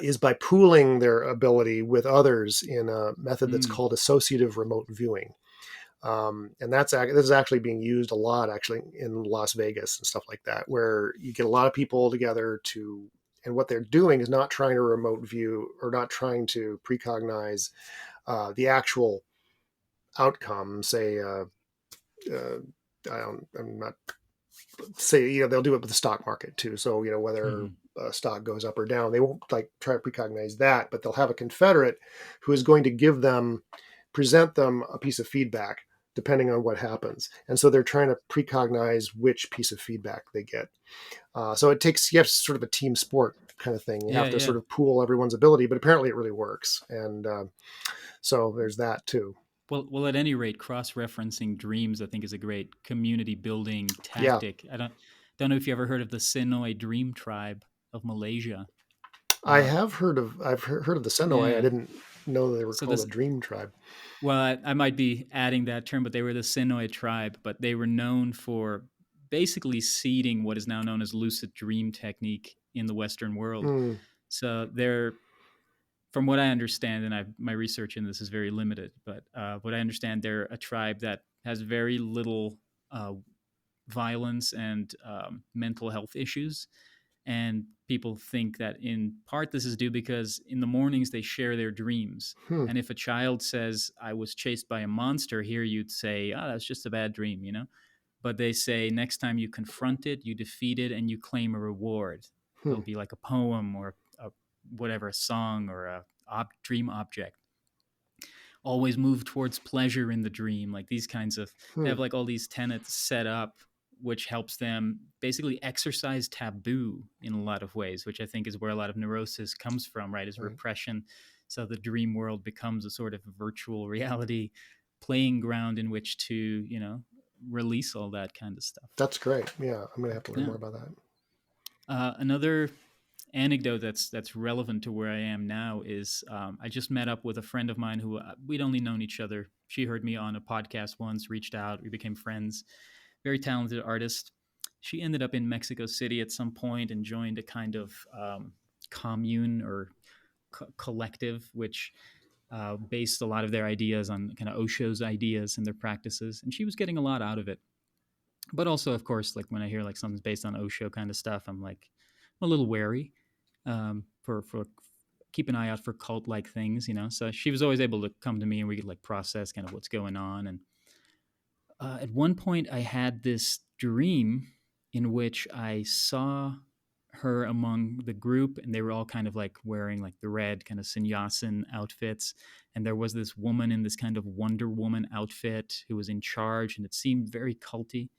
is by pooling their ability with others in a method that's Mm. called associative remote viewing. And this is actually being used a lot actually in Las Vegas and stuff like that, where you get a lot of people together to, and what they're doing is not trying to remote view or not trying to precognize the actual outcome. Say, uh, I'm not say, they'll do it with the stock market too. So, whether Mhm. stock goes up or down, they won't like try to precognize that, but they'll have a confederate who is going to present them a piece of feedback depending on what happens. And so they're trying to precognize which piece of feedback they get. So you have sort of a team sport kind of thing. You Yeah, have to yeah. sort of pool everyone's ability, but apparently it really works. And so there's that too. Well, at any rate, cross-referencing dreams, I think, is a great community building Yeah. tactic. I don't know if you ever heard of the Senoi Dream Tribe of Malaysia. I Uh, have heard of the Senoi. I yeah. didn't know they were So called a this, dream tribe. well, I might be adding that term, but they were the Senoi tribe, but they were known for basically seeding what is now known as lucid dream technique in the Western world. Mm, So they're, from what I understand, and my research in this is very limited, but what I understand, they're a tribe that has very little uh, violence and mental health issues. And people think that in part this is due because in the mornings they share their dreams. hmm, And if a child says, I was chased by a monster, here you'd say, oh, that's just a bad dream, you know? But they say next time you confront it, you defeat it, and you claim a reward. hmm, It'll be like a poem or whatever, a song or a dream object. Always move towards pleasure in the dream, like these kinds of, they hmm. have like all these tenets set up which helps them basically exercise taboo in a lot of ways, which I think is where a lot of neurosis comes from, right? Is Right. repression. So the dream world becomes a sort of virtual reality playing ground in which to, release all that kind of stuff. That's great. Yeah, I'm gonna have to learn Yeah. more about that. Another anecdote that's relevant to where I am now is I just met up with a friend of mine who we'd only known each other. She heard me on a podcast once, reached out, we became friends. Very talented artist. She ended up in Mexico City at some point and joined a kind of commune or collective, which based a lot of their ideas on kind of Osho's ideas and their practices. And she was getting a lot out of it. But also, of course, like when I hear like something's based on Osho kind of stuff, I'm a little wary for keep an eye out for cult like things, you know. So she was always able to come to me and we could like process kind of what's going on. And at one point, I had this dream in which I saw her among the group, and they were all kind of like wearing like the red kind of sannyasin outfits. And there was this woman in this kind of Wonder Woman outfit who was in charge, and it seemed very culty.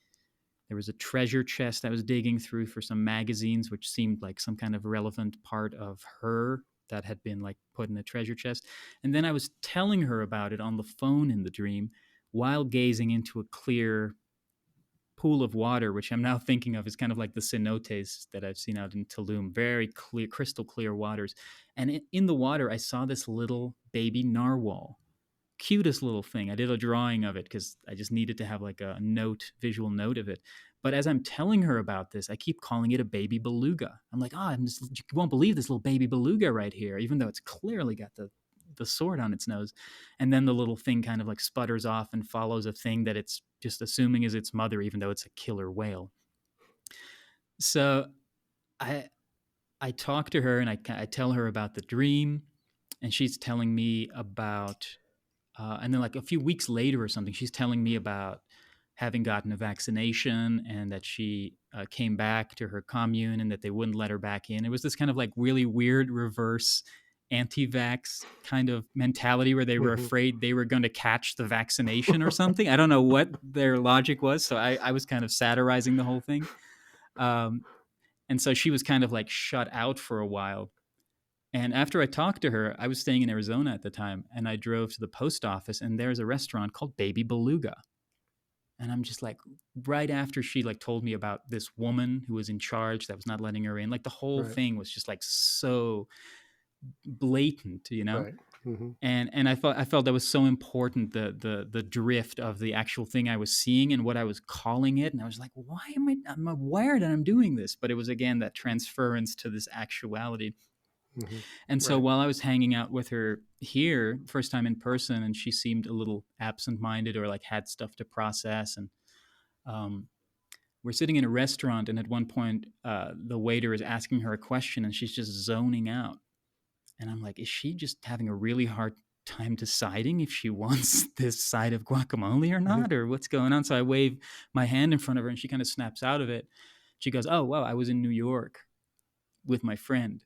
There was a treasure chest I was digging through for some magazines, which seemed like some kind of relevant part of her that had been like put in a treasure chest. And then I was telling her about it on the phone in the dream while gazing into a clear pool of water, which I'm now thinking of as kind of like the cenotes that I've seen out in Tulum, very clear, crystal clear waters. And in the water, I saw this little baby narwhal, cutest little thing. I did a drawing of it because I just needed to have like a visual note of it. But as I'm telling her about this, I keep calling it a baby beluga. I'm like, you won't believe this little baby beluga right here, even though it's clearly got the sword on its nose. And then the little thing kind of like sputters off and follows a thing that it's just assuming is its mother, even though it's a killer whale. So I I talk to her and I tell her about the dream, and she's telling me about and then like a few weeks later or something, she's telling me about having gotten a vaccination and that she came back to her commune and that they wouldn't let her back in. It was this kind of like really weird reverse anti-vax kind of mentality where they were Hmm. afraid they were going to catch the vaccination or something. I don't know what their logic was. So I was kind of satirizing the whole thing. Um, and so she was kind of like shut out for a while. And after I talked to her, I was staying in Arizona at the time, and I drove to the post office, and there's a restaurant called Baby Beluga. And I'm just like, right after she like told me about this woman who was in charge that was not letting her in, like the whole Right. thing was just like so blatant, you know. Right. Hmm. And I felt that was so important, the drift of the actual thing I was seeing and what I was calling it. And I was like, why am I'm aware that I'm doing this? But it was again that transference to this actuality. Hmm. And so Right. while I was hanging out with her here, first time in person, and she seemed a little absent-minded or like had stuff to process, and um, we're sitting in a restaurant, and at one point, the waiter is asking her a question, and she's just zoning out. And I'm like, is she just having a really hard time deciding if she wants this side of guacamole or Hmm. not, or what's going on? So I wave my hand in front of her, and she kind of snaps out of it. She goes, "Oh, wow, I was in New York with my friend,"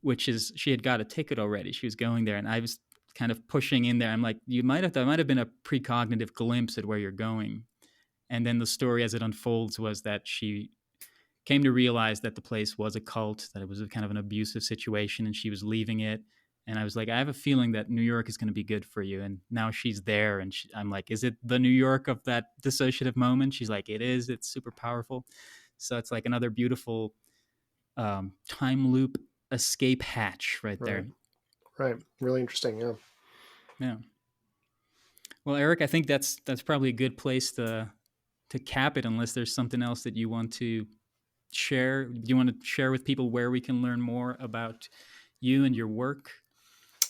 which is, she had got a ticket already. She was going there, and I was kind of pushing in there. I'm like, that might have been a precognitive glimpse at where you're going. And then the story as it unfolds was that she came to realize that the place was a cult, that it was a kind of an abusive situation, and she was leaving it. And I was like, I have a feeling that New York is going to be good for you. And now she's there, and I'm like, is it the New York of that dissociative moment? She's like, it is. It's super powerful. So it's like another beautiful time loop escape hatch right Right. there. Right. Really interesting. Yeah. Yeah. Well, Eric, I think that's probably a good place to cap it, unless there's something else that you want to share. Do you want to share with people where we can learn more about you and your work?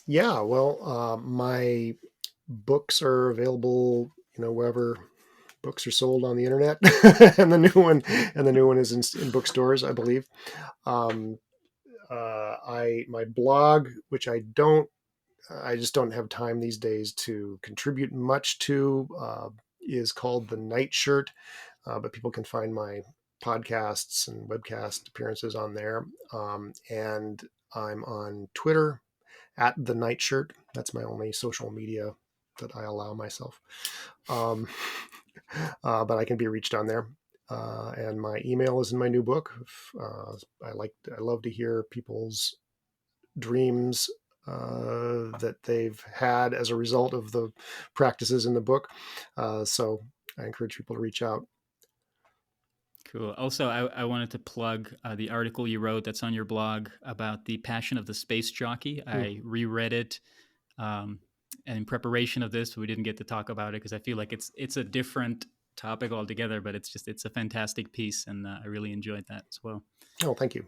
Yeah. Well, my books are available, wherever books are sold on the internet, and the new one is in bookstores, I believe. Um, I my blog, which I just don't have time these days to contribute much to, is called The Nightshirt, but people can find my podcasts and webcast appearances on there. And I'm on Twitter at The Nightshirt. That's my only social media that I allow myself. Um, but I can be reached on there. And my email is in my new book. I love to hear people's dreams that they've had as a result of the practices in the book. So I encourage people to reach out. Cool. Also, I wanted to plug the article you wrote that's on your blog about the passion of the space jockey. Mm. I reread it, and in preparation of this, we didn't get to talk about it because I feel like it's a different topic altogether. But it's a fantastic piece, and I really enjoyed that as well. Oh, thank you.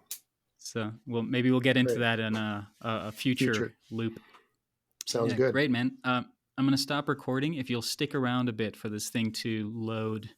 So, well, maybe we'll get into Great. that in a future Future. loop. Sounds Yeah, good. great, man. I'm going to stop recording if you'll stick around a bit for this thing to load